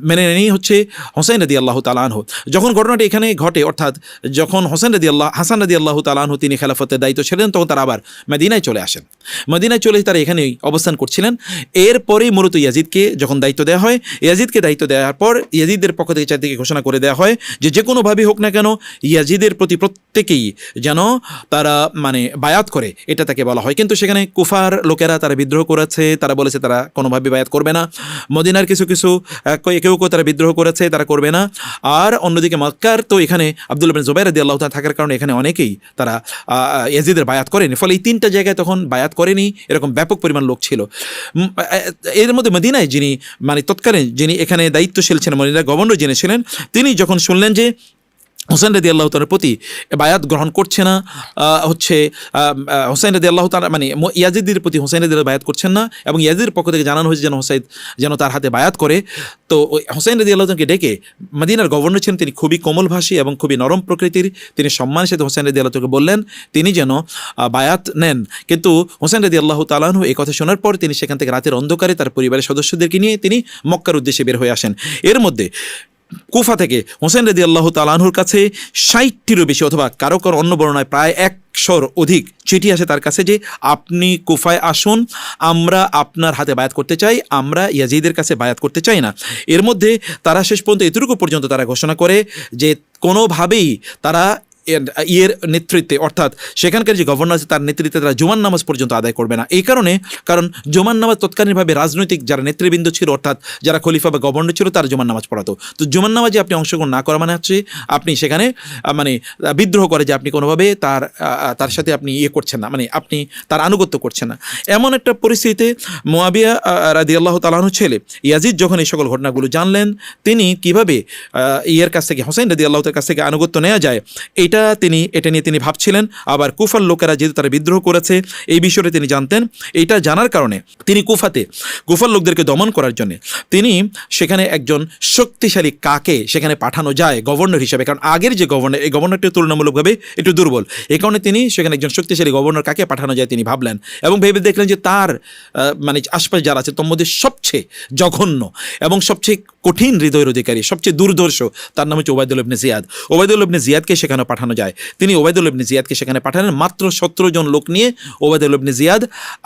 মেনে নেয়নি হচ্ছে হোসেন রাদিয়াল্লাহু তাআলা আনহু। যখন ঘটনাটি এখানে ঘটে অর্থাৎ যখন হাসান রাদিয়াল্লাহু তাআলা আনহু তিনি খেলাফতের দায়িত্ব ছিলেন তখন তারা আবার মদিনায় চলে আসেন। মদিনায় চলে তারা এখানেই অবস্থান করছিলেন। এরপরেই মূলত ইয়াজিদকে যখন দায়িত্ব দেওয়া হয়, ইয়াজিদকে দায়িত্ব দেওয়ার পর ইয়াজিদের পক্ষ থেকে চারদিকে ঘোষণা করে দেওয়া হয় যে কোনোভাবেই হোক না কেন ইয়াজিদের প্রতি প্রত্যেকেই যেন তারা মানে বায়াত করে, এটা তাকে বলা হয়। কিন্তু সেখানে কুফার লোকেরা তারা বিদ্রোহ করেছে, তারা বলেছে তারা কোনোভাবে বায়াত করবে না। মদিনার কিছু কেউ তারা বিদ্রোহ করেছে, তারা করবে না। আর অন্যদিকে মক্কার তো এখানে আব্দুল্লাহ ইবনে জুবাইর রাদিয়াল্লাহু তাআলা থাকার কারণে এখানে অনেকেই তারা ইয়াজিদের বায়াত করেনি, ফলে এই তিনটা জায়গায় তখন বায়াত করেনি এরকম ব্যাপক পরিমাণ লোক ছিল। এর মধ্যে মদিনায় মানে তৎকালীন যিনি এখানে দায়িত্বশীল ছিলেন, মদিনার গভর্নর যিনি ছিলেন, তিনি যখন শুনলেন যে হোসেন রাদিয়াল্লাহু তাআলার প্রতি বায়াত গ্রহণ করছে না হোসেন রাদিয়াল্লাহু তাআলা মানে ইয়াজিদের প্রতি হোসেন রাদিয়াল্লাহু বায়াত করছেন না, এবং ইয়াজিদের পক্ষ থেকে জানানো হয়েছে যেন তার হাতে বায়াত করে, তো হোসেন রাদিয়াল্লাহু তাআলাকে ডেকে মদিনার গভর্নর ছিলেন, তিনি খুবই কোমলভাষী এবং খুবই নরম প্রকৃতির, তিনি সম্মানের সাথে হোসেন রাদিয়াল্লাহু তাআলাকে বললেন তিনি যেন বায়াত নেন। কিন্তু হোসেন রাদিয়াল্লাহু তাআলা আনহু এই কথা শোনার পর তিনি সেখান থেকে রাতের অন্ধকারে তার পরিবারের সদস্যদেরকে নিয়ে তিনি মক্কার উদ্দেশ্যে বের হয়ে আসেন। এর মধ্যে কুফা থেকে হোসেন রাদিয়াল্লাহু তাআলা আনহুর কাছে 60টিরও বেশি অথবা কারো অন্য বর্ণনায় প্রায় 100র অধিক চিঠি আসে তার কাছে যে আপনি কুফায় আসুন, আমরা আপনার হাতে বায়াত করতে চাই, আমরা ইয়াজিদের কাছে বায়াত করতে চাই না। এর মধ্যে তারা শেষ পর্যন্ত এতটুকু পর্যন্ত তারা ঘোষণা করে যে কোনোভাবেই তারা ইয়ের নেতৃত্বে, অর্থাৎ সেখানকার যে গভর্নর আছে তার নেতৃত্বে তারা জুমার নামাজ পর্যন্ত আদায় করবে না। এই কারণ জুমার নামাজ তৎকালীনভাবে রাজনৈতিক যারা নেতৃবৃন্দ ছিল, অর্থাৎ যারা খলিফা বা গভর্নর ছিল, তারা জুমার নামাজ পড়াতো। তো জুমার নামাজে আপনি অংশগ্রহণ না করা মানে হচ্ছে আপনি সেখানে মানে বিদ্রোহ করে যে আপনি কোনোভাবে তার সাথে আপনি ইয়ে করছেন না, মানে আপনি তার আনুগত্য করছেন না। এমন একটা পরিস্থিতিতে মুয়াবিয়া রাদিয়াল্লাহু তাআলা আনহু ছেলে ইয়াজিদ যখন এই সকল ঘটনাগুলো জানলেন, তিনি কিভাবে ইয়ের কাছ থেকে, হোসেন রাদিয়াল্লাহু তাআলার কাছ থেকে আনুগত্য নেওয়া যায়, এটা নিয়ে তিনি ভাবছিলেন। আবার কুফার লোকেরা যেহেতু তারা বিদ্রোহ করেছে এই বিষয়টা তিনি জানতেন। এইটা জানার কারণে তিনি কুফার লোকদেরকে দমন করার জন্য তিনি সেখানে একজন শক্তিশালী কাকে সেখানে পাঠানো যায় গভর্নর হিসেবে, কারণ আগের যে গভর্নর, এই গভর্নরটি তুলনামূলকভাবে একটু দুর্বল, এই কারণে তিনি সেখানে একজন শক্তিশালী গভর্নর কাকে পাঠানো যায় তিনি ভাবলেন এবং ভেবে দেখলেন যে তার মানে আশপাশে যারা আছে তার মধ্যে সবচেয়ে জঘন্য এবং সবচেয়ে কঠিন হৃদয়ের অধিকারী, সবচেয়ে দুর্ধর্ষ, তার নাম হচ্ছে ওবায়দুল্লাহ ইবনে জিয়াদ। ওবায়দুল্লাহ ইবনে জিয়াদকে সেখানে পাঠানো যায়। তিনি ওবায়দুল্লাহ ইবনে জিয়াদকে সেখানে পাঠালেন। মাত্র 17 জন লোক নিয়ে ওবায়দুল্লাহ ইবনে জিয়াদ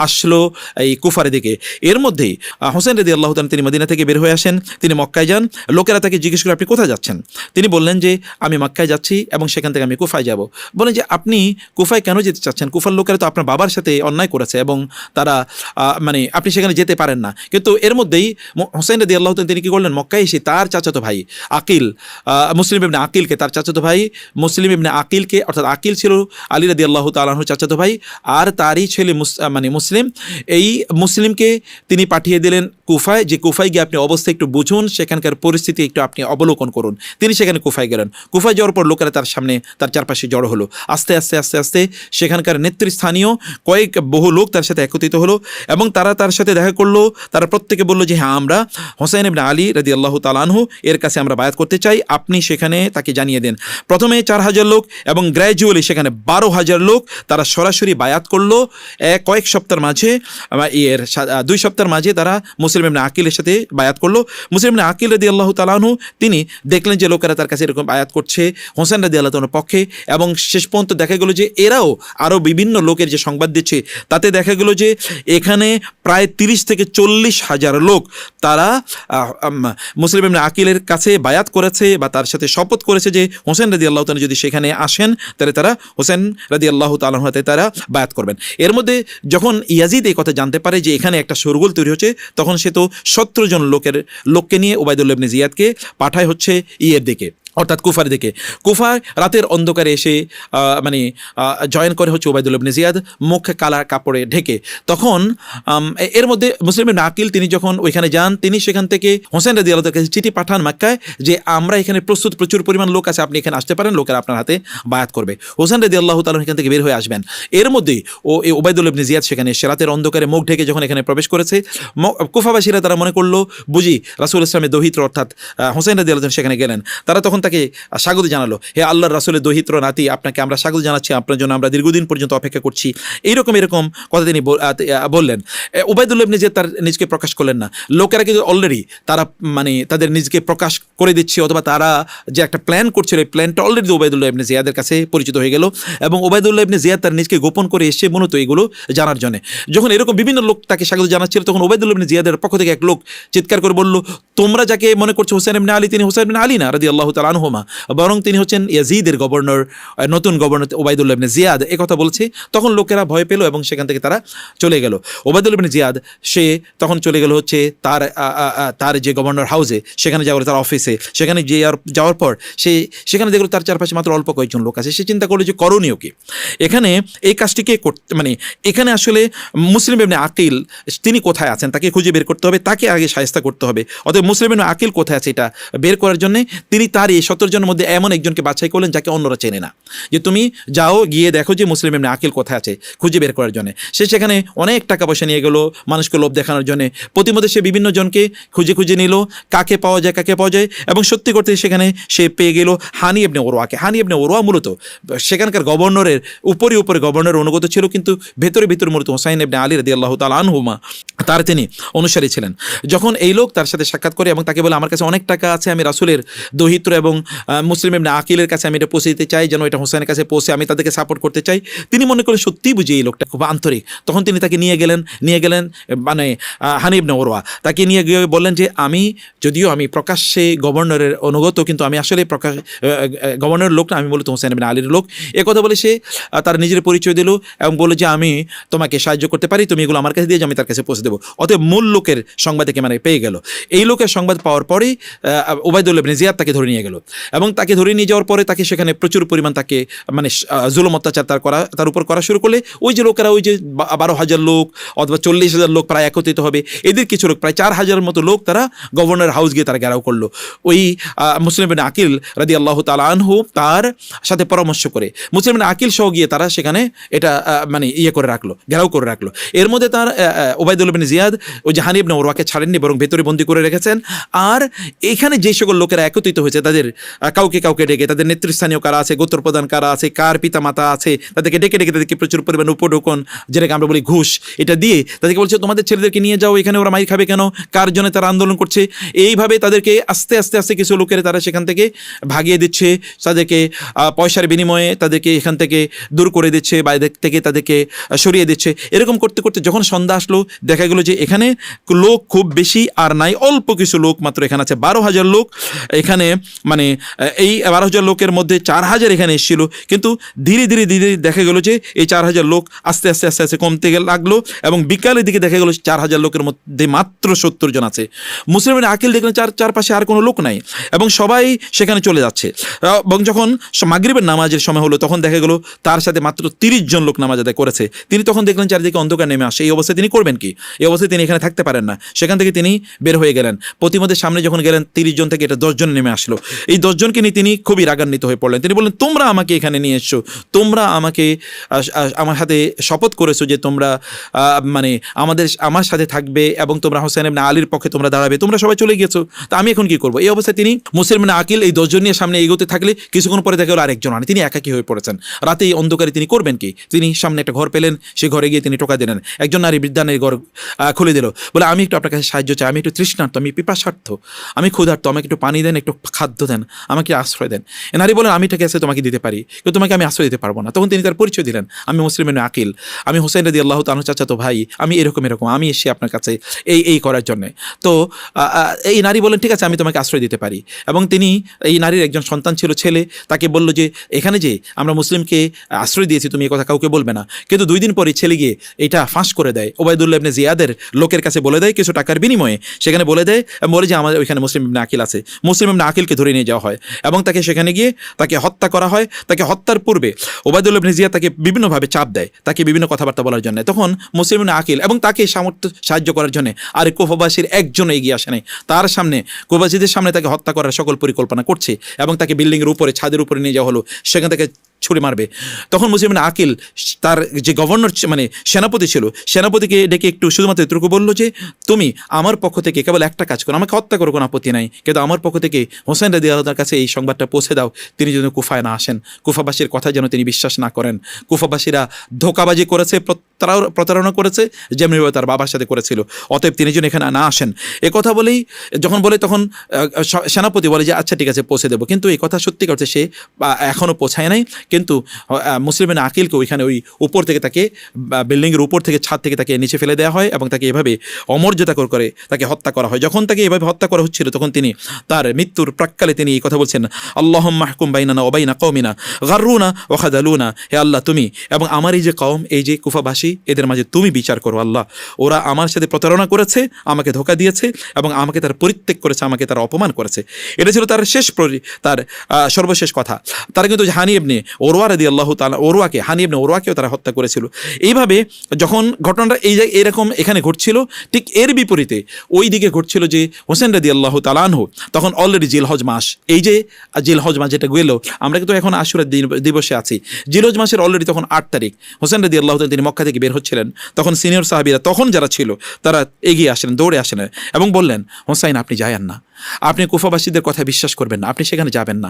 আসলো এই কুফার দিকে। এর মধ্যেই হোসেন রাদিয়াল্লাহু তাআলা তিনি মদিনা থেকে বের হয়ে আসেন, তিনি মক্কায় যান। লোকেরা তাকে জিজ্ঞেস করে আপনি কোথায় যাচ্ছেন? তিনি বললেন যে আমি মক্কায় যাচ্ছি এবং সেখান থেকে আমি কুফায় যাব। বলেন যে আপনি কুফায় কেন যেতে চাচ্ছেন? কুফার লোকেরা তো আপনার বাবার সাথে অন্যায় করেছে এবং তারা মানে আপনি সেখানে যেতে পারেন না। কিন্তু এর মধ্যেই হোসেন রাদিয়াল্লাহু তাআলা তিনি কি করলেন, মক্কায় এসে তার চাচাতো ভাই আকিল, মুসলিম ইবনে আকিলকে, তার চাচাতো ভাই মুসলিম ইবনে আকিলকে, অর্থাৎ আকিল ছিল আলী রাদিয়াল্লাহু তাআলা আনহুর চাচাতো ভাই আর তারই ছেলে মানে মুসলিম, এই মুসলিমকে তিনি পাঠিয়ে দিলেন কুফায়, যে কুফায় গিয়ে আপনি অবস্থা একটু বুঝুন, সেখানকার পরিস্থিতি একটু আপনি অবলোকন করুন। তিনি সেখানে কুফায় গেলেন। কুফায় যাওয়ার পর লোকেরা তার সামনে তার চারপাশে জড়ো হলো। আস্তে আস্তে সেখানকার নেতৃস্থানীয় বহু লোক তার সাথে একত্রিত হলো এবং তারা তার সাথে দেখা করলো। তারা প্রত্যেকে বললো যে হ্যাঁ, আমরা হোসেন ইবনে আলী রাদিয়াল্লাহু তাআলা আনহু এর কাছে আমরা বায়াত করতে চাই, আপনি সেখানে তাকে জানিয়ে দেন। প্রথমে 4000 লোক এবং গ্র্যাজুয়ালি সেখানে 12,000 লোক তারা সরাসরি বায়াত করলো। কয়েক সপ্তাহের মাঝে 2 সপ্তাহের মাঝে তারা মুসলিম ইবনে আকিলের সাথে বায়াত করলো। মুসলিম ইবনে আকিল রাদিয়াল্লাহু তাআলা আনহু তিনি দেখলেন যে লোকেরা তার কাছে এরকম বায়াত করছে হোসেন রাদিয়াল্লাহু তাআলার পক্ষে, এবং শেষ পর্যন্ত দেখা গেল যে এরাও আরও বিভিন্ন লোকের যে সংবাদ দিচ্ছে তাতে দেখা গেল যে এখানে প্রায় 30 থেকে 40 হাজার লোক তারা মুসলিম ইবনে আকিলের কাছে বায়াত করেছে বা তার সাথে শপথ করেছে যে হোসেন রাদিয়াল্লাহু তাআলা যদি সেখানে আসেন তাহলে তারা হোসেন রাদিয়াল্লাহু তাআলা হাতে তারা বায়াত করবেন। এর মধ্যে যখন ইয়াজিদ এই কথা জানতে পারে যে এখানে একটা শোরগোল তৈরি হচ্ছে, তখন সে তো 17 জন লোককে নিয়ে ওবায়দুল্লাহ ইবনে জিয়াদকে পাঠায় হচ্ছে ইয়ের দিকে, অর্থাৎ কুফার দিকে। কুফায় রাতের অন্ধকারে এসে মানে জয়েন করে হচ্ছে ওবায়দুল্লাহ ইবনে জিয়াদ, মুখে কালা কাপড়ে ঢেকে। তখন এর মধ্যে মুসলিম ইবনে আকিল তিনি যখন ওইখানে যান, তিনি সেখান থেকে হোসেন রাদিয়াল্লাহু তাআলার কাছে চিঠি পাঠান মক্কায় যে আমরা এখানে প্রস্তুত, প্রচুর পরিমাণ লোক আছে, আপনি এখানে আসতে পারেন, লোকেরা আপনার হাতে বায়াত করবে। হোসেন রাদিয়াল্লাহু তাআলা এখান থেকে বের হয়ে আসবেন। এর মধ্যেই ওবায়দুল্লাহ ইবনে জিয়াদ সেখানে এসে রাতের অন্ধকারে মুখ ঢেকে যখন এখানে প্রবেশ করেছে, কুফাবাসীরা তারা মনে করলো বুঝি রাসূল ইসলামের দৌহিত্র অর্থাৎ হোসেন রাদিয়াল্লাহু তাআলা সেখানে গেলেন। তারা তখন তাকে স্বাগত জানালো, হে আল্লাহর রাসূলের দৌহিত্র নাতি, আপনাকে আমরা স্বাগত জানাচ্ছি, আপনার জন্য আমরা দীর্ঘদিন পর্যন্ত অপেক্ষা করছি। এরকম কথা তিনি বললেন। ওবায়দুল্লাহ ইবনে জিয়াদ তার নিজকে প্রকাশ করলেন না। লোকেরা কিন্তু অলরেডি তারা মানে তাদের নিজকে প্রকাশ করে দিচ্ছে, অথবা তারা যে একটা প্ল্যান করছিল এই প্ল্যানটা অলরেডি ওবায়দুল্লাহ ইবনে জিয়াদের কাছে পরিচিত হয়ে গেল এবং ওবায়দুল্লাহ ইবনে জিয়াদ তার নিজকে গোপন করে এসে মূলত এগুলো জানার জন্য। যখন এরকম বিভিন্ন লোক তাকে স্বাগত জানাচ্ছিল, তখন ওবায়দুল্লাহ ইবনে জিয়াদের পক্ষ থেকে এক লোক চিৎকার করে বলল, তোমরা যাকে মনে করছো হোসেন ইবনে আলী, তিনি হোসেন ইবনে আলী না রাদিয়াল্লাহু তাআলা আনহুমা, বরং তিনি হচ্ছেন ইয়াজিদের গভর্নর, নতুন গভর্নর ওবায়দুল্লাহ ইবনে জিয়াদ। একথা বলছে। তখন লোকেরা ভয় পেল এবং সেখান থেকে তারা চলে গেল। ওবায়দুল্লাহ ইবনে জিয়াদ সে তখন চলে গেল হচ্ছে তার যে গভর্নর হাউসে, সেখানে যাওয়ার তার অফিসে। সেখানে যাওয়ার পর সেখানে দেখলো তার চারপাশে মাত্র অল্প কয়েকজন লোক আছে। সে চিন্তা করলো যে করণীয় কি এখানে, এই কাজটি কে করতে, মানে এখানে আসলে মুসলিম ইবনে আকিল তিনি কোথায় আছেন তাকে খুঁজে বের করতে হবে, তাকে আগে শায়েস্তা করতে হবে। অতএব মুসলিম ইবনে আকিল কোথায় আছে এটা বের করার জন্য তিনি তার এই 17 জনের মধ্যে এমন একজনকে বাছাই করলেন যাকে অন্যরা চেনে না, যে তুমি যাও গিয়ে দেখো যে মুসলিম ইবনে আকিল কোথায় আছে খুঁজে বের করার জন্য। সে সেখানে অনেক টাকা পয়সা নিয়ে গেল মানুষকে লোভ দেখানোর জন্য। প্রতিমধ্যে সে বিভিন্ন জনকে খুঁজে নিল কাকে পাওয়া যায় এবং সত্যি করতে সেখানে সে পেয়ে গেল হানি ইবনে ওরওয়াকে। হানি ইবনে ওরওয়া মূলত সেখানকার গভর্নরের উপরে গভর্নরের অনুগত ছিল, কিন্তু ভেতরে মূলত হোসাইন ইবনে আলী রাদিয়াল্লাহু তাআলা আনহুমা তার তিনি অনুসারী ছিলেন। যখন এই লোক তার সাথে সাক্ষাৎ করে এবং তাকে বলে আমার কাছে অনেক টাকা আছে, আমি রাসূলের দৌহিত্র এবং এবং মুসলিম ইবনে আকিলের কাছে আমি এটা পৌঁছে দিতে চাই, যেন এটা হোসেনের কাছে পৌঁছে আমি তাদেরকে সাপোর্ট করতে চাই। তিনি মনে করেন সত্যিই বুঝি এই লোকটা খুব আন্তরিক। তখন তিনি তাকে নিয়ে গেলেন মানে হানি ইবনে উরওয়া তাকে নিয়ে গিয়ে বললেন যে যদিও আমি প্রকাশ্যে গভর্নরের অনুগত, কিন্তু আমি আসলে গভর্নরের লোক না, আমি মূলত হোসেন ইবনে আলীর লোক। কথা বলে সে তার নিজের পরিচয় দিল এবং বলল যে আমি তোমাকে সাহায্য করতে পারি, তুমি এগুলো আমার কাছে দিয়ে আমি তার কাছে পৌঁছে দেবো। অতএব মূল লোকের সংবাদ একে মানে পেয়ে গেল। এই লোকের সংবাদ পাওয়ার পরেই উবাইদুল্লাহ ইবনে জিয়াদ তাকে ধরে নিয়ে গেল এবং তাকে ধরে নিয়ে যাওয়ার পরে তাকে সেখানে প্রচুর পরিমাণ তাকে মানে জুলুম অত্যাচার তার উপর করা শুরু করলে ওই যে লোকেরা ওই যে 12,000 লোক অথবা 40,000 লোক প্রায় একত্রিত হবে, এদের কিছু লোক প্রায় 4,000 মতো লোক তারা গভর্নর হাউস গিয়ে তারা ঘেরাও করলো। ওই মুসলিম ইবনে আকিল রাদিয়াল্লাহু তাআলা আনহু তার সাথে পরামর্শ করে মুসলিম ইবনে আকিল সহ গিয়ে তারা সেখানে এটা মানে করে রাখলো, ঘেরাও করে রাখলো। এর মধ্যে তার উবাইদুল্লাহ ইবনে জিয়াদ ওই যে হানি ইবনে উরওয়াকে ছাড়েননি, বরং ভেতরে বন্দী করে রেখেছেন। আর এখানে যে সকল লোকেরা একত্রিত হয়েছে তাদের কাউকে ডেকে, তাদের নেতৃস্থানীয় কারা আছে, গোত্রপ্রধান কারা আছে, কার পিতা মাতা আছে, তাদেরকে ডেকে তাদেরকে প্রচুর পরিমাণ উপঢৌকন, যেটাকে আমরা বলি ঘুষ, এটা দিয়ে তাদেরকে বলছে তোমাদের ছেলেদেরকে নিয়ে যাও, এখানে ওরা মাইর খাবে কেন, কার জন্য তারা আন্দোলন করছে। এইভাবে তাদেরকে আস্তে আস্তে কিছু লোকের তারা সেখান থেকে ভাগিয়ে দিচ্ছে, তাদেরকে পয়সার বিনিময়ে তাদেরকে এখান থেকে দূর করে দিচ্ছে, বাইরে থেকে তাদেরকে সরিয়ে দিচ্ছে। এরকম করতে করতে যখন সন্ধ্যা আসলো দেখা গেল যে এখানে লোক খুব বেশি আর নাই, অল্প কিছু লোক মাত্র এখানে আছে। 12,000 লোক এখানে, মানে এই 12,000 লোকের মধ্যে 4,000 এখানে এসেছিল, কিন্তু ধীরে ধীরে দেখা গেল যে এই 4,000 লোক আস্তে আস্তে কমতে লাগলো এবং বিকালের দিকে দেখা গেল 4,000 লোকের মধ্যে মাত্র 70 জন আছে। মুসলিম ইবনে আকিল দেখলেন চারপাশে আর কোনো লোক নাই এবং সবাই সেখানে চলে যাচ্ছে। এবং যখন মাগরিবের নামাজের সময় হলো তখন দেখা গেল তার সাথে মাত্র 30 জন লোক নামাজ আদায় করেছে। তিনি তখন দেখলেন চারিদিকে অন্ধকার নেমে আসে। এই অবস্থায় তিনি করবেন কি? এই অবস্থায় তিনি এখানে থাকতে পারেন না। সেখান থেকে তিনি বের হয়ে গেলেন। প্রতিমধ্যে সামনে যখন গেলেন 30 জন থেকে এটা 10 জন নেমে আসলো। এই 10 জনকে নিয়ে তিনি খুবই রাগান্বিত হয়ে পড়লেন। তিনি বললেন, তোমরা আমাকে এখানে নিয়ে এসছো, তোমরা আমাকে আমার সাথে শপথ করেছো যে তোমরা মানে আমার সাথে থাকবে এবং তোমরা হোসেন ইবনে আলীর পক্ষে তোমরা দাঁড়াবে, তোমরা সবাই চলে গিয়েছো, তা আমি এখন কি করবো? এই অবস্থায় তিনি মুসলিম ইবনে আকিল এই 10 জন নিয়ে সামনে এগোতে থাকলে কিছুক্ষণ পরে দেখা গেল আরেকজন আনে, তিনি একাকী হয়ে পড়েছেন। রাতে এই অন্ধকারে তিনি করবেন কি? তিনি সামনে একটা ঘর পেলেন, সেই ঘরে গিয়ে তিনি টোকা দিলেন। একজন নারী বৃদ্ধানের ঘর খুলে দিল, বলে আমি একটু আপনার কাছে সাহায্য চাই, আমি একটু তৃষ্ণার্ত, আমি পিপাসার্থ, আমি ক্ষুধার্ত, আমাকে একটু পানি দেন, একটু খাদ্য দেন, আমাকে আশ্রয় দেন। এ নারী বলেন, আমি ঠিক আছে তোমাকে দিতে পারি, কিন্তু তোমাকে আমি আশ্রয় দিতে পারবো না। তখন তিনি তার পরিচয় দিলেন, আমি মুসলিম ইবনে আকিল, আমি হোসেন রাদিয়াল্লাহু তাআলা চাচাতো ভাই, আমি এরকম আমি এসে আপনার কাছে এই করার জন্যে। তো এই নারী বলেন, ঠিক আছে আমি তোমাকে আশ্রয় দিতে পারি। এবং তিনি, এই নারীর একজন সন্তান ছিল, ছেলে, তাকে বলল যে এখানে যে আমরা মুসলিমকে আশ্রয় দিয়েছি তুমি এই কথা কাউকে বলবে না। কিন্তু 2 দিন পরে ছেলে গিয়ে এটা ফাঁস করে দেয়, উবাইদুল্লাহ ইবনে জিয়াদের লোকের কাছে বলে দেয় কিছু টাকার বিনিময়ে, সেখানে বলে যে আমাদের ওইখানে মুসলিম ইবনে আকিল আছে। মুসলিম ইবনে আকিলকে ধরে নিয়ে যাওয়া হয় এবং তাকে সেখানে গিয়ে তাকে হত্যা করা হয়। তাকে হত্যার পূর্বে উবাইদুল্লাহ ইবনে জিয়াদ তাকে বিভিন্নভাবে চাপ দেয়, তাকে বিভিন্ন কথাবার্তা বলার জন্য। তখন মুসলিম ইবনে আকিল এবং তাকে সাহায্য করার জন্য আর কুফাবাসীর একজন এগিয়ে আসে নাই। তার সামনে, কুফাবাসীদের সামনে তাকে হত্যা করার সকল পরিকল্পনা করছে এবং তাকে বিল্ডিংয়ের উপরে, ছাদের উপরে নিয়ে যাওয়া হলো, সেখান থেকে ছুরি মারবে। তখন মুসলিম ইবনে আকিল তার যে গভর্নর মানে সেনাপতি ছিল, সেনাপতিকে ডেকে একটু শুধুমাত্র এটুকু বললো যে তুমি আমার পক্ষ থেকে কেবল একটা কাজ করো, আমাকে হত্যা করো, কোনো আপত্তি নাই, কিন্তু আমার পক্ষ থেকে হোসেন রাদিয়াল্লাহু তাআলার কাছে এই সংবাদটা পৌঁছে দাও, তিনি যেন কুফায় না আসেন, কুফাবাসীর কথা যেন তিনি বিশ্বাস না করেন। কুফাবাসীরা ধোঁকাবাজি করেছে, প্রতারণা করেছে, যেমনিভাবে তার বাবার সাথে করেছিল, অতএব তিনি যেন এখানে না আসেন। এ কথা বলেই যখন বলে তখন সেনাপতি বলে যে আচ্ছা ঠিক আছে পৌঁছে দেবো। কিন্তু এই কথা সত্যি করছে সে এখনও পৌঁছায় নাই। কিন্তু মুসলিম ইবনে আকিলকে ওইখানে ওই উপর থেকে তাকে বিল্ডিংয়ের উপর থেকে, ছাদ থেকে তাকে নিচে ফেলে দেওয়া হয় এবং তাকে এভাবে অমর্যাদা করে তাকে হত্যা করা হয়। যখন তাকে এভাবে হত্যা করা হচ্ছিল তখন তিনি তার মৃত্যুর প্রাক্কালে তিনি এই কথা বলছেন, আল্লাহুম্মা আহকুম বাইনানা ওয়া বাইনা কওমিনা গাররুনা ওয়া খাযালুনা, হে আল্লাহ তুমি এবং আমার এই যে কওম, এই যে কুফাবাসী, এদের মাঝে তুমি বিচার করো আল্লাহ। ওরা আমার সাথে প্রতারণা করেছে, আমাকে ধোঁকা দিয়েছে এবং আমাকে তার পরিত্যাগ করেছে, আমাকে তার অপমান করেছে। এটা ছিল তার তার সর্বশেষ কথা। তারা কিন্তু হানি ইবনে উরওয়া রাদিয়াল্লাহু তাআলা, হানি ইবনে উরওয়াকেও তারা হত্যা করেছিল। এইভাবে যখন ঘটনাটা এরকম এখানে ঘটছিল, ঠিক এর বিপরীতে ওই দিকে ঘটছিল যে হোসেন রাদিয়াল্লাহু তাআলা আনহু তখন অলরেডি জিলহজ মাস, এই যে জিলহজ মাস যেটা গেল, আমরা কিন্তু এখন আশুরা দিবসে আছি, জিলহজ মাসের অলরেডি তখন 8 তারিখ হোসেন রাদিয়াল্লাহু তাআলা তিনি মক্কা থেকে বের হচ্ছিলেন। তখন সিনিয়র সাহাবীরা তখন যারা ছিল তারা এগিয়ে আসলেন, দৌড়ে আসলেন এবং বললেন, হোসাইন আপনি যায়েন না, আপনি কুফাবাসীদের কথা বিশ্বাস করবেন না, আপনি সেখানে যাবেন না।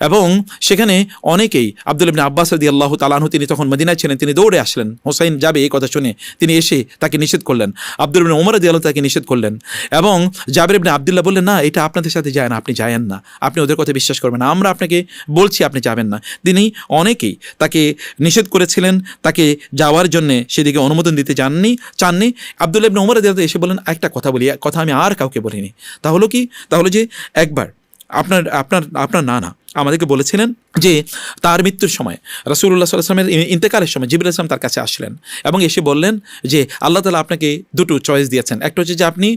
এবং সেখানে অনেকেই আব্দুল ইবনে আব্বাস রাদিয়াল্লাহু তাআলা আনহু তিনি তখন মদিনায় ছিলেন, তিনি দৌড়ে আসলেন হোসাইন যাবে এই কথা শুনে, তিনি এসে তাকে নিষেধ করলেন। আব্দুল ইবনে ওমর রাদিয়াল্লাহু তাকে নিষেধ করলেন এবং জাবির ইবনে আব্দুল্লাহ বললেন, না এটা আপনাদের সাথে যায় না, আপনি যায়েন না, আপনি ওদের কথা বিশ্বাস করবেন না, আমরা আপনাকে বলছি আপনি যাবেন না। তিনি অনেকেই তাকে নিষেধ করেছিলেন, তাকে যাওয়ার জন্যে সেদিকে অনুমোদন দিতে চাননি। আব্দুল্লাহ ইবনে ওমর রাদিয়াল্লাহু এসে বলেন, একটা কথা বলি, কথা আমি আর কাউকে বলিনি। তাহলে কি? তাহলে যে একবার আপনার নানা আমাদেরকে বলেছিলেন যে তার মৃত্যুর সময় রাসূলুল্লাহ সাল্লাল্লাহু আলাইহি ওয়াসাল্লামের ইন্তেকালের সময় জিবরাইল ইসলাম তার কাছে আসলেন এবং এসে বললেন যে আল্লাহ তাআলা আপনাকে দুটো চয়েস দিয়েছেন, একটা হচ্ছে যে আপনি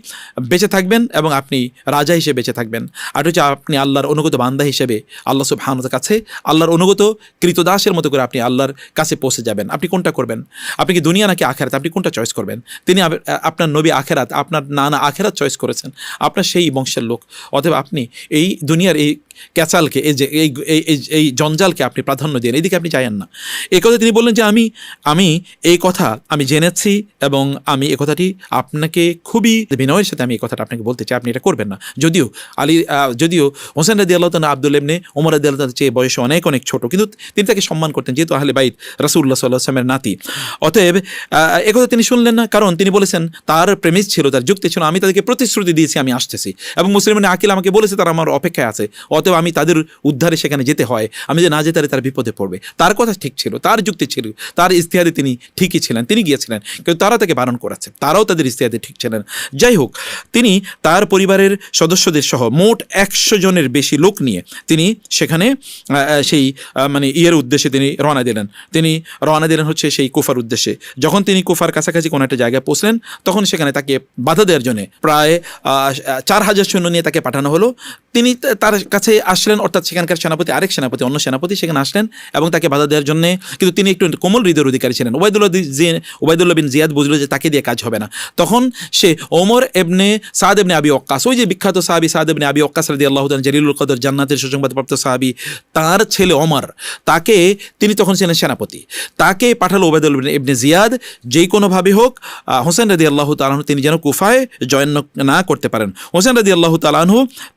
বেঁচে থাকবেন এবং আপনি রাজা হিসেবে বেঁচে থাকবেন, আর হচ্ছে আপনি আল্লাহর অনুগত বান্দা হিসেবে আল্লাহ সুবহানাহু ওয়া তাআলার কাছে আল্লাহর অনুগত কৃতদাসের মতো করে আপনি আল্লাহর কাছে পৌঁছে যাবেন। আপনি কোনটা করবেন? আপনি কি দুনিয়া নাকি আখিরাত? আপনি কোনটা চয়েস করবেন? তিনি আপনার নবী আখিরাত, আপনার নানা আখিরাত চয়েস করেছেন, আপনার সেই বংশের লোক, অথবা আপনি এই দুনিয়ার এই ক্যাচালকে, এই জঞ্জালকে আপনি প্রাধান্য দেন, এইদিকে আপনি চাইেন না। এই কথা তিনি বললেন যে আমি এই কথা আমি জেনেছি এবং আমি এই কথাটি আপনাকে খুবই বিনয়ের সাথে আমি এই কথাটা আপনাকে বলতে চাই, আপনি এটা করবেন না। যদিও হোসেন রাদিয়াল্লাহু তাআলা আব্দুল ইবনে ওমর রাদিয়াল্লাহু তাআলার চেয়ে বয়সে অনেক ছোট, কিন্তু তিনি তাকে সম্মান করতেন যেহেতু আহলে বাইত রাসূলুল্লাহ সাল্লাল্লাহু আলাইহি ওয়াসাল্লামের নাতি। অতএব এই কথা তিনি শুনলেন না, কারণ তিনি বলেছেন, তার প্রেমিস ছিল, তার যুক্তি ছিল, আমি তাদেরকে প্রতিশ্রুতি দিয়েছি আমি আসতেছি এবং মুসলিমান আকিল আমাকে বলেছে তারা আমার অপেক্ষায় আছে, অতএব আমি তাদের উদ্ধারে সেখানে যেতে হয়, আমি যে না যেতে পারি তার বিপদে পড়বে। তার কথা ঠিক ছিল, তার যুক্তি ছিল, তার ইজতিহাদে তিনি ঠিকই ছিলেন, তিনি গিয়েছিলেন, কিন্তু তারা তাকে বারণ করেছে, তারাও তাদের ইজতিহাদে ঠিক ছিলেন। যাই হোক, তিনি তার পরিবারের সদস্যদের সহ মোট 100 জনের বেশি লোক নিয়ে তিনি সেখানে সেই ইয়ের উদ্দেশ্যে তিনি রওনা দিলেন হচ্ছে সেই কুফার উদ্দেশ্যে। যখন তিনি কুফার কাছাকাছি কোনো একটা জায়গায় পৌঁছলেন, তখন সেখানে তাকে বাধা দেওয়ার জন্য প্রায় 4000 সৈন্য নিয়ে তাকে পাঠানো হলো। তিনি তার কাছে আসলেন, অর্থাৎ সেখানকার সেনাপতি, অন্য সেনাপতি সেখানে আসলেন এবং তাকে বাধা দেওয়ার জন্য, কিন্তু তিনি একটু কোমল হৃদয়ের অধিকারী ছিলেন। ওবায়দুল্লাহ বিন জিয়াদ বুঝলো যে তাকে দিয়ে কাজ হবে না। তখন সে ওমর ইবনে সাদ ইবনে আবি ওয়াক্কাস, ওই যে বিখ্যাত সাহাবী সাদ ইবনে আবি ওয়াক্কাস রাদিয়াল্লাহু তাআলা জলিলুল কদর, জান্নাতের সুসংবাদপ্রাপ্ত সাহাবী, তার ছেলে ওমর, তিনি তখন ছিলেন সেনাপতি, তাকে পাঠালো ওবায়দুল্লাহ ইবনে জিয়াদ, যেই কোনোভাবে হোক হোসেন রাদিয়াল্লাহু তাআলা তিনি যেন কুফায় জয়েন না করতে পারেন। হোসেন রাদিয়াল্লাহু তাআলা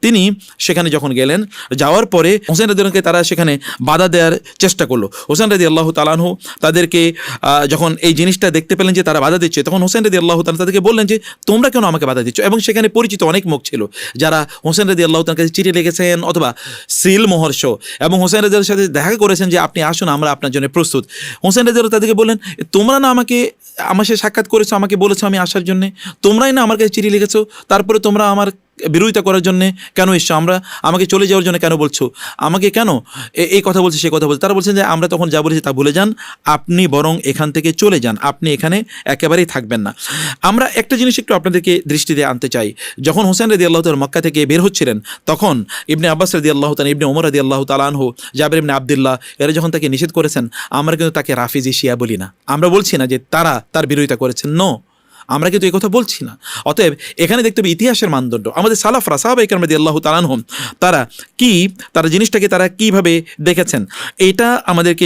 তিনি সেখানে যখন গেলেন, যাওয়ার পরে হোসেন রাদিয়াল্লাহুকে তারা সেখানে বাধা দেওয়ার চেষ্টা করলো। হোসেন রাদিয়াল্লাহু তাআলা তাদেরকে যখন এই জিনিসটা দেখতে পেলেন যে তারা বাধা দিচ্ছে, তখন হোসেন রাদিয়াল্লাহু তাআলা তাদেরকে বললেন যে তোমরা কেন আমাকে বাধা দিচ্ছ? এবং সেখানে পরিচিত অনেক মুখ ছিল যারা হোসেন রাদিয়াল্লাহু তাআলার কাছে চিঠি লিখেছেন অথবা সিল মোহরস এবং হোসেন রাদিয়াল্লাহুর সাথে দেখা করেছেন যে আপনি আসুন, আমরা আপনার জন্য প্রস্তুত। হোসেন রাদিয়াল্লাহু তাদেরকে বললেন, তোমরা না আমার সাথে সাক্ষাৎ করেছো, আমাকে বলেছো আমি আসার জন্য, তোমরাই না আমার কাছে চিঠি লিখেছো, তারপরে তোমরা আমার বিরোধিতা করার জন্য কেন এসছো? আমাকে চলে যাওয়ার জন্য কেন বলছো? আমাকে কেন এই কথা বলছে, সে কথা বলছে? তারা বলছেন যে আমরা তখন যা বলেছি তা ভুলে যান, আপনি বরং এখান থেকে চলে যান, আপনি এখানে একেবারেই থাকবেন না। আমরা একটা জিনিস একটু আপনাদেরকে দৃষ্টিতে আনতে চাই, যখন হোসেন রাদিয়াল্লাহু তাআলা মক্কা থেকে বের হচ্ছিলেন, তখন ইবনে আব্বাস রাদিয়াল্লাহু তাআলা, ইবনে ওমর রাদিয়াল্লাহু তাআলা আনহু, জাবির ইবনে আব্দুল্লাহ, এরা যখন তাকে নিষেধ করেছেন, আমরা কিন্তু তাকে রাফিজি শিয়া বলি না, আমরা বলছি না যে তার বিরোধিতা করেছেন, নো, আমরা কিন্তু এই কথা বলছি না। অতএব এখানে দেখতে হবে ইতিহাসের মানদণ্ড, আমাদের সালাফরা সাহাবায়ে কেরাম রাদিয়াল্লাহু তাআলা আনহুম তারা জিনিসটাকে তারা কীভাবে দেখেছেন, এই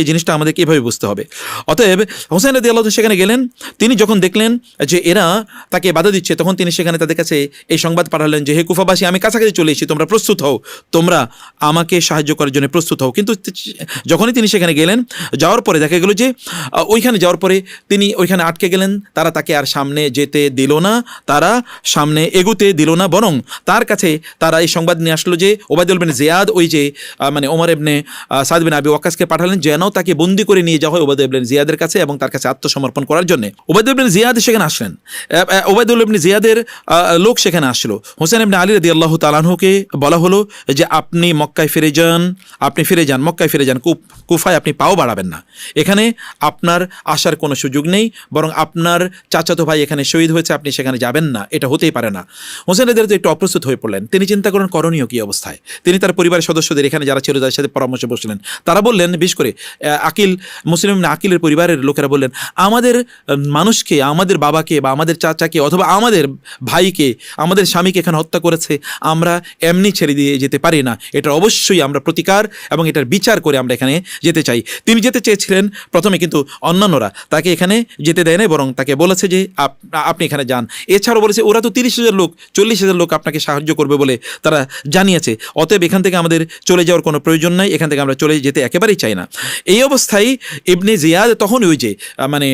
জিনিসটা আমাদেরকে এভাবে বুঝতে হবে। অতএব হোসেন রাদিয়াল্লাহু তাআলা সেখানে গেলেন, তিনি যখন দেখলেন যে এরা তাকে বাধা দিচ্ছে, তখন তিনি সেখানে তাদের কাছে এই সংবাদ পাঠালেন যে হে কুফাবাসী, আমি কাছাকাছি চলে এসেছি, তোমরা প্রস্তুত হও, তোমরা আমাকে সাহায্য করার জন্য প্রস্তুত হও। কিন্তু যখনই তিনি সেখানে গেলেন, যাওয়ার পরে দেখা গেল যে ওইখানে যাওয়ার পরে তিনি ওইখানে আটকে গেলেন, তারা তাকে আর সামনে যেতে দিল না, তারা সামনে এগুতে দিল না, বরং তার কাছে তারা এই সংবাদ নিয়ে আসলো যে ওবায়দুল্লাহ বিন জিয়াদ, ওই যে ওমর ইবনে সাদ বিন আবি ওয়াক্কাসকে পাঠালেন যেন তাকে বন্দী করে নিয়ে যাওয়া হয় ওবায়দুল্লাহ বিন জিয়াদের কাছে এবং তার কাছে আত্মসমর্পণ করার জন্য। ওবায়দুল্লাহ বিন জিয়াদ সেখানে আসলেন, ওবায়দুল্লাহ বিন জিয়াদের লোক সেখানে আসলো। হোসেন ইবনে আলী রাদিয়াল্লাহু তাআলা আনহুকে বলা হলো যে আপনি মক্কায় ফিরে যান, মক্কায় ফিরে যান, কুফায় আপনি পাও বাড়াবেন না, এখানে আপনার আসার কোনো সুযোগ নেই, বরং আপনার চাচাতো ভাই এখানে শহীদ হয়েছে, আপনি সেখানে যাবেন না, এটা হতেই পারে না। হোসেন রাদিয়াল্লাহু একটু অপ্রস্তুত হয়ে পড়লেন, তিনি চিন্তা করেন করণীয় কি অবস্থায়। তিনি তার পরিবারের সদস্যদের এখানে যারা ছিল তাদের সাথে পরামর্শ বসলেন, তারা বললেন, বিশেষ করে মুসলিম আকিলের পরিবারের লোকেরা বললেন, আমাদের মানুষকে, আমাদের বাবাকে বা আমাদের চাচাকে অথবা আমাদের ভাইকে, আমাদের স্বামীকে এখানে হত্যা করেছে, আমরা এমনি ছেড়ে দিয়ে যেতে পারি না, এটা অবশ্যই আমরা প্রতিকার এবং এটার বিচার করে আমরা এখানে যেতে চাই। তিনি যেতে চেয়েছিলেন প্রথমে, কিন্তু অন্যান্যরা তাকে এখানে যেতে দেয় না, বরং তাকে বলেছে যে আপনি এখানে যান। এছাড়াও বলেছে ওরা তো 30,000 লোক 40,000 লোক আপনাকে সাহায্য করবে বলে তারা জানিয়েছে, অতএব এখান থেকে আমাদের চলে যাওয়ার কোনো প্রয়োজন নাই, এখান থেকে আমরা চলে যেতে একেবারেই চাই না। এই অবস্থায় ইবনে জিয়াদ তখন ওই যে মানে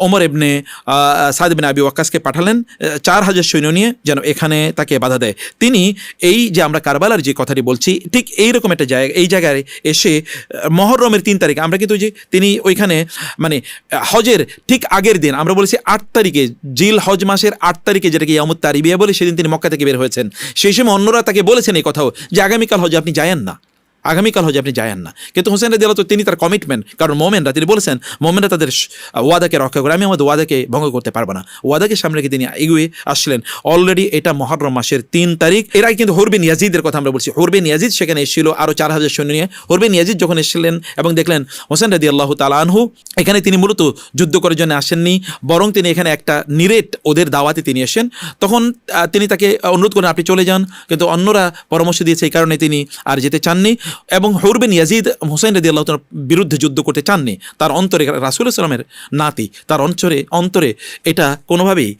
ওমর ইবনে সাদ বিন আবি ওয়াক্কাসকে পাঠালেন 4,000 সৈন্য নিয়ে যেন এখানে তাকে বাধা দেয়। তিনি এই যে আমরা কারবালার যে কথাটি বলছি ঠিক এইরকম একটা জায়গা, এই জায়গায় এসে মহররমের 3 তারিখ, আমরা কিন্তু যে তিনি ওইখানে মানে হজের ঠিক আগের দিন, আমরা বলেছি 8 তারিখে, জিল হজ মাসের 8 তারিখে, যেটাকে ইয়ামুত তারিবিয়া বলে, সেদিন তিনি মক্কা থেকে বের হয়েছেন। সেই সময় অন্যরা তাকে বলেছেন এই কথাও যে আগামীকাল হজে আপনি যায়েন না, আগামীকাল হজে আপনি যায়েন না। কিন্তু হোসেন রাদিয়াল্লাহু তাআলা তিনি তার কমিটমেন্ট, কারণ মোমেনরা, তিনি বলেছেন মোমেনরা তাদের ওয়াদাকে রক্ষা করে, আমি আমাদের ওয়াদাকে ভঙ্গ করতে পারবো না। ওয়াদাকে সামনে রেখে তিনি এগিয়ে আসলেন। অলরেডি এটা মুহররম মাসের 3 তারিখ। এর আগে কিন্তু হুর বিন ইয়াজিদের কথা আমরা বলছি। হুর বিন ইয়াজিদ সেখানে এসেছিল আরও 4,000 সৈন্য নিয়ে। হুর বিন ইয়াজিদ যখন এসেছিলেন এবং দেখলেন হোসেন রাদিয়াল্লাহু তাআলা আনহু এখানে, তিনি মূলত যুদ্ধ করার জন্য আসেননি, বরং তিনি এখানে একটা নিরেট ওদের দাওয়াতে তিনি এসেন। তখন তিনি তাকে অনুরোধ করেন আপনি চলে যান, কিন্তু অন্যরা পরামর্শ দিয়েছে, এই কারণে তিনি আর যেতে চাননি। এবং হুর বিন ইয়াজিদ হোসেন রাদিয়াল্লাহু তাআলার বিরুদ্ধে যুদ্ধ করতে চাননি। তার অন্তরে, রাসূলুল্লাহ সাল্লাল্লাহু আলাইহি ওয়াসাল্লামের নাতি, তার অন্তরে এটা কোনোভাবেই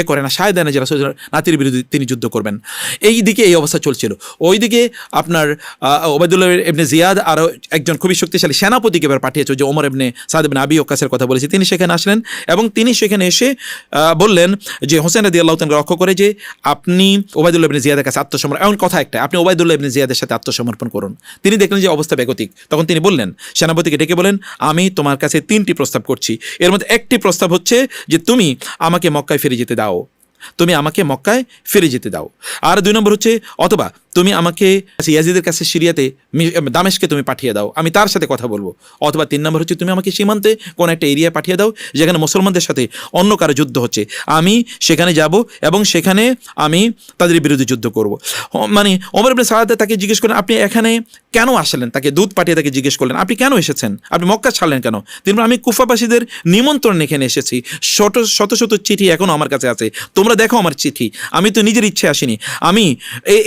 করে না, সায় দেয় না যে রাসূলের নাতির বিরুদ্ধে তিনি যুদ্ধ করবেন। এই দিকে এই অবস্থা চলছিল। ওইদিকে আপনার ওবায়দুল্লাহ ইবনে জিয়াদ আরও একজন খুবই শক্তিশালী সেনাপতিকে এবার পাঠিয়েছে, যে ওমর ইবনে সাদ বিন আবি ওয়াক্কাসের কথা বলেছি, তিনি সেখানে আসলেন এবং তিনি সেখানে এসে বললেন যে হোসেন রাদিয়াল্লাহু তাআলা লক্ষ্য করে যে আপনি ওবায়দুল্লাহ ইবনে জিয়াদের কাছে আত্মসমর্পণ, এমন কথা একটা, আপনি ওবায়দুল্লাহ ইবনে জিয়াদের সাথে আত্মসমর্পণ করুন। তিনি দেখলেন যে অবস্থা বেগতিক, তখন তিনি বললেন, সেনাপতিকে ডেকে বলেন, আমি তোমার কাছে 3টি প্রস্তাব করছি। এর মধ্যে একটি প্রস্তাব হচ্ছে যে তুমি আমাকে মক্কায় ফিরে যেতে দাও, তুমি আমাকে মক্কায় ফিরে যেতে দাও। আর 2 নম্বর হচ্ছে, অথবা তুমি আমাকে ইয়াজিদের কাছে সিরিয়াতে দামেশকে তুমি পাঠিয়ে দাও, আমি তার সাথে কথা বলবো। অথবা 3 নম্বর হচ্ছে, তুমি আমাকে সীমান্তে কোন একটা এরিয়া পাঠিয়ে দাও যেখানে মুসলমানদের সাথে অন্য কারো যুদ্ধ হচ্ছে, আমি সেখানে যাব এবং সেখানে আমি তাদের বিরুদ্ধে যুদ্ধ করব। মানে ওমর ইবনে সাদ তাকে জিজ্ঞেস করেন, আপনি এখানে কেন আসলেন? তাকে দূত পাঠিয়ে তাকে জিজ্ঞেস করলেন, আপনি কেন এসেছেন, আপনি মক্কা ছাড়লেন কেন? তিনি বলেন, আমি কুফাবাসীদের নিমন্ত্রণ এখানে এসেছি, শত শত চিঠি এখনও আমার কাছে আছে, তোমরা দেখো আমার চিঠি, আমি তো নিজের ইচ্ছে আসিনি,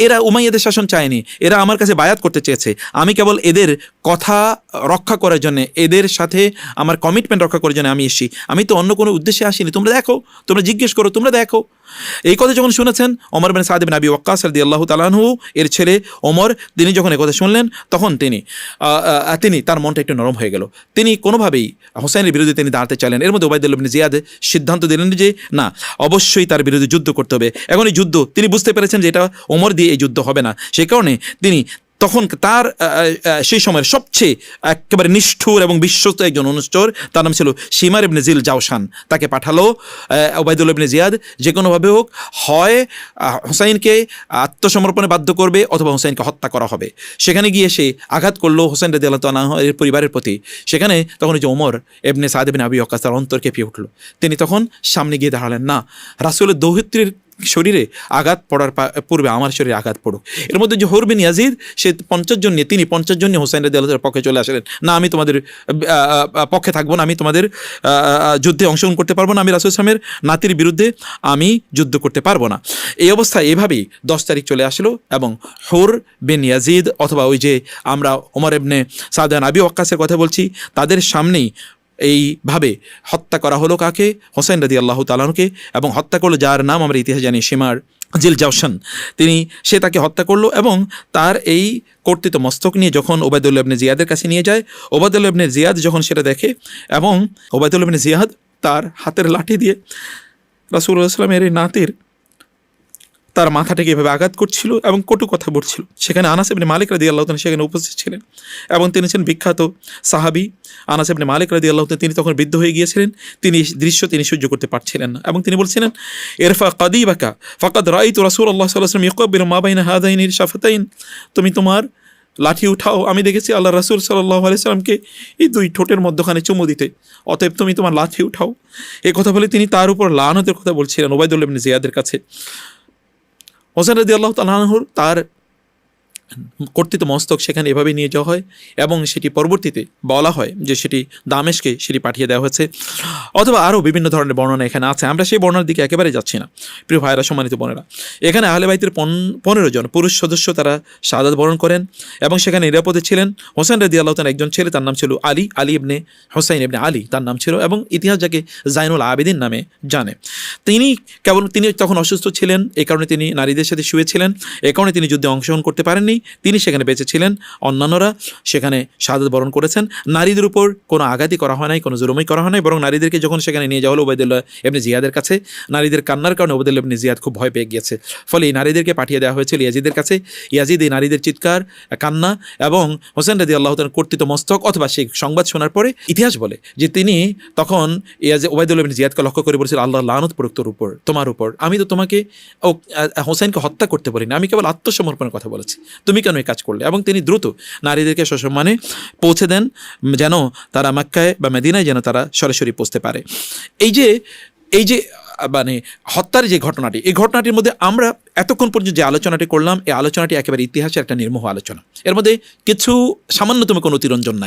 এরা উমাইয়াদের শাসন চায়নি, এরা আমার কাছে বায়াত করতে চেয়েছে, আমি কেবল এদের কথা রক্ষা করার জন্য, এদের সাথে আমার কমিটমেন্ট রক্ষা করার জন্য আমি এসেছি, আমি তো অন্য কোনো উদ্দেশ্যে আসিনি, তোমরা দেখো, তোমরা জিজ্ঞেস করো, তোমরা দেখো। এই কথা যখন শুনেছেন ওমর বিন সাদ বিন আবি ওয়াক্কাস রাদিয়াল্লাহু তাআলা আনহু এর ছেলে ওমর, তিনি যখন এই কথা শুনলেন তখন তিনি তার মনটা একটু নরম হয়ে গেল। তিনি কোনোভাবেই হোসেনের বিরুদ্ধে তিনি দাঁড়াতে চাইলেন। এর মধ্যে ওবায়দুল্লাহ ইবনে জিয়াদ সিদ্ধান্ত দিলেন যে না, অবশ্যই তার বিরুদ্ধে যুদ্ধ করতে হবে। এখন এই যুদ্ধ, তিনি বুঝতে পেরেছেন যে এটা ওমর দিয়ে এই যুদ্ধ হবে না, সেই কারণে তিনি তখন তার সেই সময়ের সবচেয়ে একেবারে নিষ্ঠুর এবং বিশ্বস্ত একজন অনুচর, তার নাম ছিল শিমার ইবনে জিল জাওশান, তাকে পাঠালো ওবায়দুল্লাহ ইবনে জিয়াদ যে কোনোভাবে হোক, হয় হোসাইনকে আত্মসমর্পণে বাধ্য করবে অথবা হোসাইনকে হত্যা করা হবে। সেখানে গিয়ে সে আঘাত করলো হোসেন রাদিয়াল্লাহু তাআলা এর পরিবারের প্রতি। সেখানে তখন যে ওমর ইবনে সাদ বিন আবি ওয়াক্কাস তার অন্তর কেঁপে উঠল। তিনি তখন সামনে গিয়ে দাঁড়ালেন, না, রাসূলের দৌহিত্রীর শরীরে আঘাত পড়ার পূর্বে আমার শরীরে আঘাত পড়ুক। এর মধ্যে যে হুর বিন ইয়াজিদ, সে 50 জন নিয়ে, তিনি 50 জন নিয়ে হোসেন রাদিয়াল্লাহু তাআলার পক্ষে চলে আসলেন। না, আমি তোমাদের পক্ষে থাকবো না, আমি তোমাদের যুদ্ধে অংশগ্রহণ করতে পারবো না, আমি রাসূল সাল্লাল্লাহু আলাইহি ওয়াসাল্লামের নাতির বিরুদ্ধে আমি যুদ্ধ করতে পারবো না। এই অবস্থায় এভাবেই 10 তারিখ চলে আসলো এবং হুর বিন ইয়াজিদ অথবা ওই যে আমরা ওমর ইবনে সাদ বিন আবি ওয়াক্কাসের কথা বলছি, তাদের সামনেই এইভাবে হত্যা করা হলো কাকে? হোসেন রাদিয়াল্লাহু তাআলা আনহুকে। এবং হত্যা করলো যার নাম আমরা ইতিহাস জানি, শিমার জিল জাওশান। সে তাকে হত্যা করলো এবং তার এই কর্তৃত্ব মস্তক নিয়ে যখন ওবায়দুল্লাহ ইবনে জিয়াদের কাছে নিয়ে যায়, ওবায়দুল্লাহ ইবনে জিয়াদ যখন সেটা দেখে, এবং ওবায়দুল্লাহ ইবনে জিয়াদ তার হাতের লাঠি দিয়ে রাসূলুল্লাহ সাল্লাল্লাহু আলাইহি ওয়াসাল্লামের এই নাতির তার মাথাটাকে এভাবে আঘাত করছিল এবং কটু কথা বলছিল। সেখানে আনাস ইবনে মালিক রাদিয়াল্লাহু তাআলা সেখানে উপস্থিত ছিলেন এবং তিনি ছিলেন বিখ্যাত সাহাবী আনাস ইবনে মালিক রাদিয়াল্লাহু তাআলা। তিনি তখন বৃদ্ধ হয়ে গিয়েছিলেন, তিনি দৃশ্য তিনি সহ্য করতে পারছিলেন না এবং তিনি বলছিলেন, ইরফা কাদিবাকা ফাকাদ রাআইতু রাসূলুল্লাহ সাল্লাল্লাহু আলাইহি ওয়াসাল্লাম ইয়াকবিরু মা বাইনা হাদাইনি শাফাতাইন। তুমি তোমার লাঠি উঠাও, আমি দেখেছি আল্লাহ রাসূল সাল্লাল্লাহু আলাইহি ওয়াসাল্লামকে এই 2 ঠোঁটের মধ্যখানে চুমু দিতে, অতএব তুমি তোমার লাঠি উঠাও। এই কথা বলে তিনি তার উপর লানতের কথা বলছিলেন ওবায়দুল্লাহ ইবনে জিয়াদের কাছে। হোসেন রাদিয়াল্লাহু তাআলা আনহু তার কর্তৃত্ব মস্তক সেখানে এভাবে নিয়ে যাওয়া হয় এবং সেটি পরবর্তীতে বলা হয় যে সেটি দামেশকে সেটি পাঠিয়ে দেওয়া হয়েছে, অথবা আরও বিভিন্ন ধরনের বর্ণনা এখানে আছে। আমরা সেই বর্ণনার দিকে একেবারে যাচ্ছি না প্রিয় ভাইয়েরা, সম্মানিত বোনেরা। এখানে আহলে বাইতের 15 জন পুরুষ সদস্য তারা শাহাদাত বরণ করেন এবং সেখানে নিরাপদে ছিলেন। হোসেন রাদিয়াল্লাহু তাআলা একজন ছেলে, তার নাম ছিল আলী, আলী ইবনে হোসাইন ইবনে আলী তার নাম ছিল, এবং ইতিহাস যাকে জাইনুল আবেদিন নামে জানে। তিনি তখন অসুস্থ ছিলেন, এই কারণে তিনি নারীদের সাথে শুয়েছিলেন, এই কারণে তিনি যুদ্ধে অংশগ্রহণ করতে পারেননি। তিনি সেখানে বেঁচে ছিলেন, অন্যান্যরা সেখানে শাহাদাত বরণ করেছেন। নারীদের উপর কোনো আঘাতই করা হয় নাই, কোনো জুলুমই করা হয় নাই, বরং নারীদেরকে যখন সেখানে নিয়ে যাওয়া হলো উবাইদুল্লাহ ইবনে জিয়াদের কাছে, নারীদের কান্নার কারণে উবাইদুল্লাহ ইবনে জিয়াদ খুব ভয় পেয়ে গিয়েছে, ফলে এই নারীদেরকে পাঠিয়ে দেওয়া হয়েছিল ইয়াজিদের কাছে। ইয়াজিদ এই নারীদের চিৎকার, কান্না এবং হোসেন রাদিয়াল্লাহু তাআলার কর্তৃত্ব মস্তক অথবা সেই সংবাদ শোনার পরে ইতিহাস বলে যে তিনি তখন উবাইদুল্লাহ ইবনে জিয়াদকে লক্ষ্য করে বলেছিল, আল্লাহ লানত পড়ুক তোমার উপর, আমি তো তোমাকে হোসেনকে হত্যা করতে বলিনি, আমি কেবল আত্মসমর্পণের কথা বলেছি, তুমি কেন এই কাজ করলে? এবং তিনি দ্রুত নারীদেরকে সসম্মানে পৌঁছে দেন যেন তারা মক্কায় বা মদিনায় যেন তারা সরাসরি পৌঁছতে পারে। এই যে মানে হত্যার যে ঘটনাটি, এই ঘটনাটির মধ্যে আমরা এতক্ষণ পর্যন্ত যে আলোচনাটি করলাম, এই আলোচনাটি একেবারে ইতিহাসের একটা নির্মোহ আলোচনা। এর মধ্যে কিছু সামান্যতম কোনো অতিরঞ্জন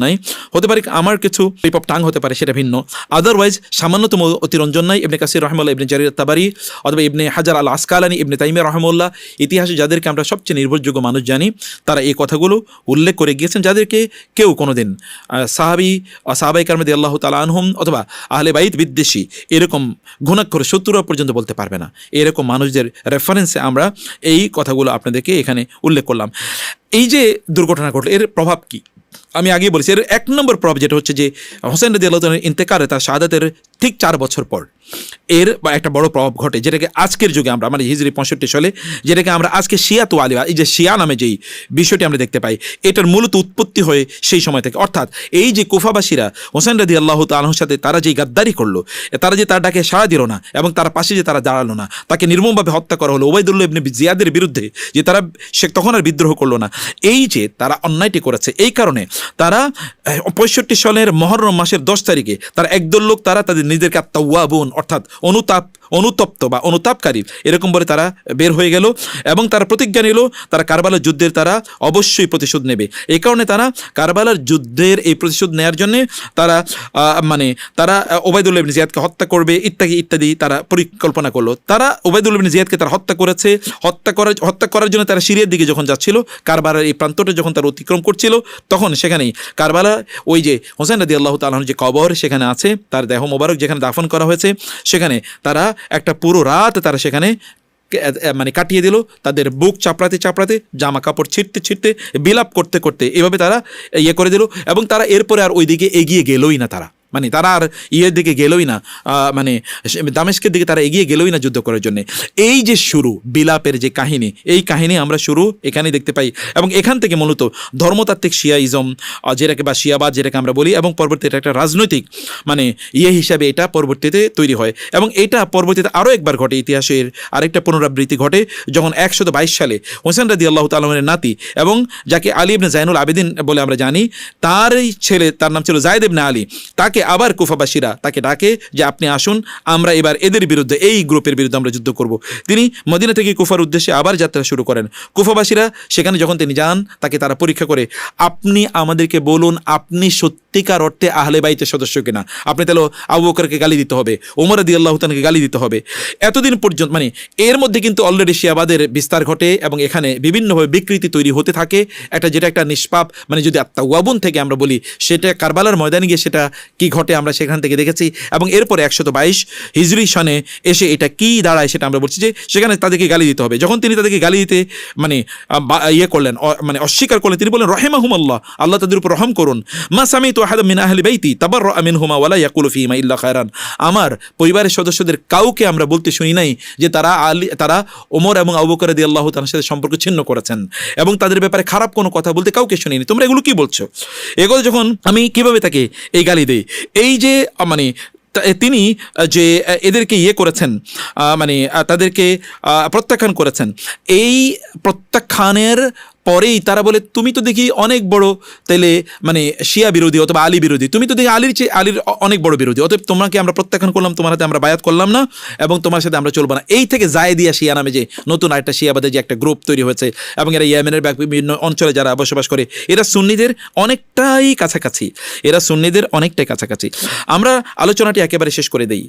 নাই, হতে পারে আমার কিছু টিপ অফ টাং হতে পারে, সেটা ভিন্ন। আদারওয়াইজ সামান্যতম অতিরঞ্জন নাই। ইবনে কাসির রাহিমাহুল্লাহ, ইবনে জারির তাবারি অথবা ইবনে হাজার আল আসকালানি, ইবনে তাইমিয়া রাহিমাহুল্লাহ, ইতিহাসে যাদেরকে আমরা সবচেয়ে নির্ভরযোগ্য মানুষ জানি, তারা এই কথাগুলো উল্লেখ করে গিয়েছেন, যাদেরকে কেউ কোনোদিন সাহাবায়ে কেরাম রাদিয়াল্লাহু তাআলা আনহুম অথবা আহলে বাইত বিদ্বেষী এরকম ঘুণাক্ষর শত্রুরা পর্যন্ত বলতে পারবে না। এরকম মানুষদের রেফারেন্সে আমরা এই কথাগুলো আপনাদেরকে এখানে উল্লেখ করলাম। এই যে দুর্ঘটনা ঘটল, এর প্রভাব কি? আমি আগেই বলেছি, এর 1 নম্বর প্রভাব যেটা হচ্ছে যে হোসেন রাদিয়াল্লাহু তাআলার ইন্তেকালে, তার শাহাদাতের ঠিক 4 বছর পর এর একটা বড় প্রভাব ঘটে, যেটাকে আজকের যুগে আমরা মানে হিজরি 65 সালে যেটাকে আমরা আজকে শিয়াত ওয়ালি, এই যে শিয়া নামে যেই বিষয়টি আমরা দেখতে পাই, এটার মূলত উৎপত্তি হয়ে সেই সময় থেকে। অর্থাৎ এই যে কুফাবাসীরা হোসেন রাদিয়াল্লাহু তাআলার সাথে তারা যেই গাদ্দারি করলো, তারা যে তার ডাকে সাড়া দিল না এবং তার পাশে যে তারা দাঁড়ালো না, তাকে নির্মমভাবে হত্যা করা হলো উবাইদুল্লাহ ইবনে জিয়াদের বিরুদ্ধে, যে তারা সে তখন আর বিদ্রোহ করলো না, এই যে তারা অন্যায়টি করেছে, এই কারণে তারা 65 সালের মুহররম মাসের 10 তারিখে তারা একদল লোক তারা তাদের নিজেদেরকে আত-তাওয়াবুন অর্থাৎ অনুতপ্ত বা অনুতাপকারী এরকম বলে তারা বের হয়ে গেল এবং তারা প্রতিজ্ঞা নিল তারা কারবালার যুদ্ধের তারা অবশ্যই প্রতিশোধ নেবে। এই কারণে তারা কারবালার যুদ্ধের এই প্রতিশোধ নেওয়ার জন্যে তারা উবাইদুল্লাহ ইবনে জিয়াদকে হত্যা করবে ইত্যাদি তারা পরিকল্পনা করলো। তারা উবাইদুল্লাহ ইবনে জিয়াদকে তারা হত্যা করেছে। হত্যা করার জন্য তারা সিরিয়ার দিকে যখন যাচ্ছিল, কারবালার এই প্রান্তটা যখন তারা অতিক্রম করছিল, তখন সেখানেই কারবালা ওই যে হোসেন রাদিয়াল্লাহু তাআলার যে কবর সেখানে আছে, তার দেহ মোবারক যেখানে দাফন করা হয়েছে, সেখানে তারা একটা পুরো রাত তারা সেখানে মানে কাটিয়ে দিল, তাদের বুক চাপড়াতে জামা কাপড় ছিঁড়তে বিলাপ করতে এভাবে তারা করে দিল। এবং তারা এরপরে আর ওই দিকে এগিয়ে গেলই না, তারা আর দিকে গেলই না, দামেস্কের দিকে তারা এগিয়ে গেলই না যুদ্ধ করার জন্য। এই যে শুরু বিলাপের যে কাহিনী, এই কাহিনী আমরা শুরু এখানেই দেখতে পাই এবং এখান থেকে মূলত ধর্মতাত্ত্বিক শিয়াইজম যেটাকে বা শিয়াবাদ যেটাকে আমরা বলি, এবং পরবর্তীতে একটা রাজনৈতিক হিসাবে এটা পরবর্তীতে তৈরি হয়। এবং এটা পরবর্তীতে আরও একবার ঘটে, ইতিহাসের আরেকটা পুনরাবৃত্তি ঘটে, যখন 122 সালে হোসেন রাদিয়াল্লাহু তাআলার নাতি এবং যাকে আলী ইবনে জাইনুল আবেদিন বলে আমরা জানি, তার ছেলে, তার নাম ছিল যায়েদ ইবনে আলী, তাকে আবার কুফাবাসীরা তাকে ডাকে যে আপনি আসুন, আমরা এবার এদের বিরুদ্ধে, এই গ্রুপের বিরুদ্ধে আমরা যুদ্ধ করব। তিনি মদিনা থেকে কুফার উদ্দেশ্যে আবার যাত্রা শুরু করেন। কুফাবাসীরা সেখানে যখন তিনি যান, তাকে তারা পরীক্ষা করে, আপনি আমাদেরকে বলুন আপনি সত্যিকার অর্থে আহলে বাইতের সদস্য কিনা। আপনি তাহলে আবু বকরকে গালি দিতে হবে, ওমর রাদিয়াল্লাহু তাআলাকে গালি দিতে হবে। এতদিন পর্যন্ত এর মধ্যে কিন্তু অলরেডি শিয়াবাদের বিস্তার ঘটে এবং এখানে বিভিন্নভাবে বিকৃতি তৈরি হতে থাকে। যেটা একটা নিষ্পাপ, যদি আত-তাওয়াবুন থেকে আমরা বলি, সেটা কারবালার ময়দানে গিয়ে সেটা কি ঘটে আমরা সেখান থেকে দেখেছি। এবং এরপরে 122 হিজরি সনে এসে এটা কি দাঁড়ায় সেটা আমরা বলছি যে সেখানে তাদেরকে গালি দিতে হবে। যখন তিনি তাদেরকে গালি দিতে করলেন, অস্বীকার করলেন, তিনি বলেন রাহিমাহুমুল্লাহ, আল্লাহ তাদের উপর রহম করুন, মা সামিতু আহাদাম মিন আহলি বাইতি তাবাররা মিনহুমা ওয়ালা ইয়াকুলু ফীহিমা ইল্লা খায়রান। আমার পরিবারের সদস্যদের কাউকে আমরা বলতে শুনি নাই যে তারা ওমর এবং আবু বকর রাদিয়াল্লাহু তাআলার সাথে সম্পর্ক ছিন্ন করেছেন, এবং তাদের ব্যাপারে খারাপ কোনো কথা বলতে কাউকে শুনিনি। তোমরা এগুলো কি বলছো? এগুলো যখন আমি কিভাবে তাকে এই গালি দেই, এই যে তিনি যে এদেরকে করেছেন, তাদেরকে প্রত্যাখ্যান করেছেন, এই প্রত্যাখ্যানের পরেই তারা বলে তুমি তো দেখি অনেক বড় তাইলে মানে শিয়া বিরোধী অথবা আলী বিরোধী, তুমি তো দেখি আলীর অনেক বড় বিরোধী, অতএব তোমাকে আমরা প্রত্যাখ্যান করলাম, তোমার হাতে আমরা বায়াত করলাম না এবং তোমার সাথে আমরা চলবো না। এই থেকে জায়েদিয়া শিয়া নামে যে নতুন আরেকটা শিয়াবাদের যে একটা গ্রুপ তৈরি হয়েছে এবং এরা ইয়েমেনের বিভিন্ন অঞ্চলে যারা বসবাস করে, এরা সুন্নিদের অনেকটাই কাছাকাছি, আমরা আলোচনাটি একেবারে শেষ করে দেই।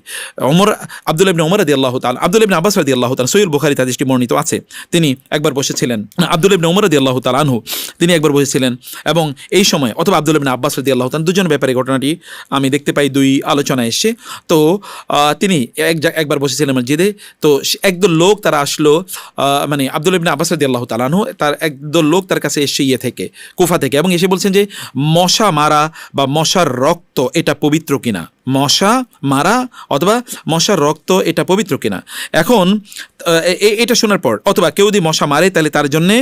আব্দুল্লাহ ইবনে ওমর রাদিয়াল্লাহু তাআলা, আব্দুল্লাহ ইবনে আব্বাস রাদিয়াল্লাহু তাআলা, সহিহ বুখারীতে হাদিসটি বর্ণিত আছে, তিনি একবার বসেছিলেন, আব্দুল্লাহ ইবনে ওমর রাদিয়াল্লাহু তাআলা আনহু তিনি একবার বসেছিলেন এবং এই সময় অথবা আব্দুল্লাহ ইবনে আব্বাস রাদিয়াল্লাহু তাআলা, দুজনের ব্যাপারে ঘটনাটি আমি দেখতে পাই দুই আলোচনায় এসে। তো তিনি একবার বসেছিলেন মসজিদে, তো একদল লোক তারা আসলো, মানে আব্দুল্লাহ ইবনে আব্বাস রাদিয়াল্লাহু তাআলা আনহু তার একদল লোক তার কাছে এসে থেকে কুফা থেকে, এবং এসে বলছেন যে মশা মারা বা মশার রক্ত এটা পবিত্র কিনা, মশা মারা অথবা মশার রক্ত এটা পবিত্র কিনা। এখন এটা শোনার পর অথবা কেউ যদি মশা মারে তাহলে তার জন্যে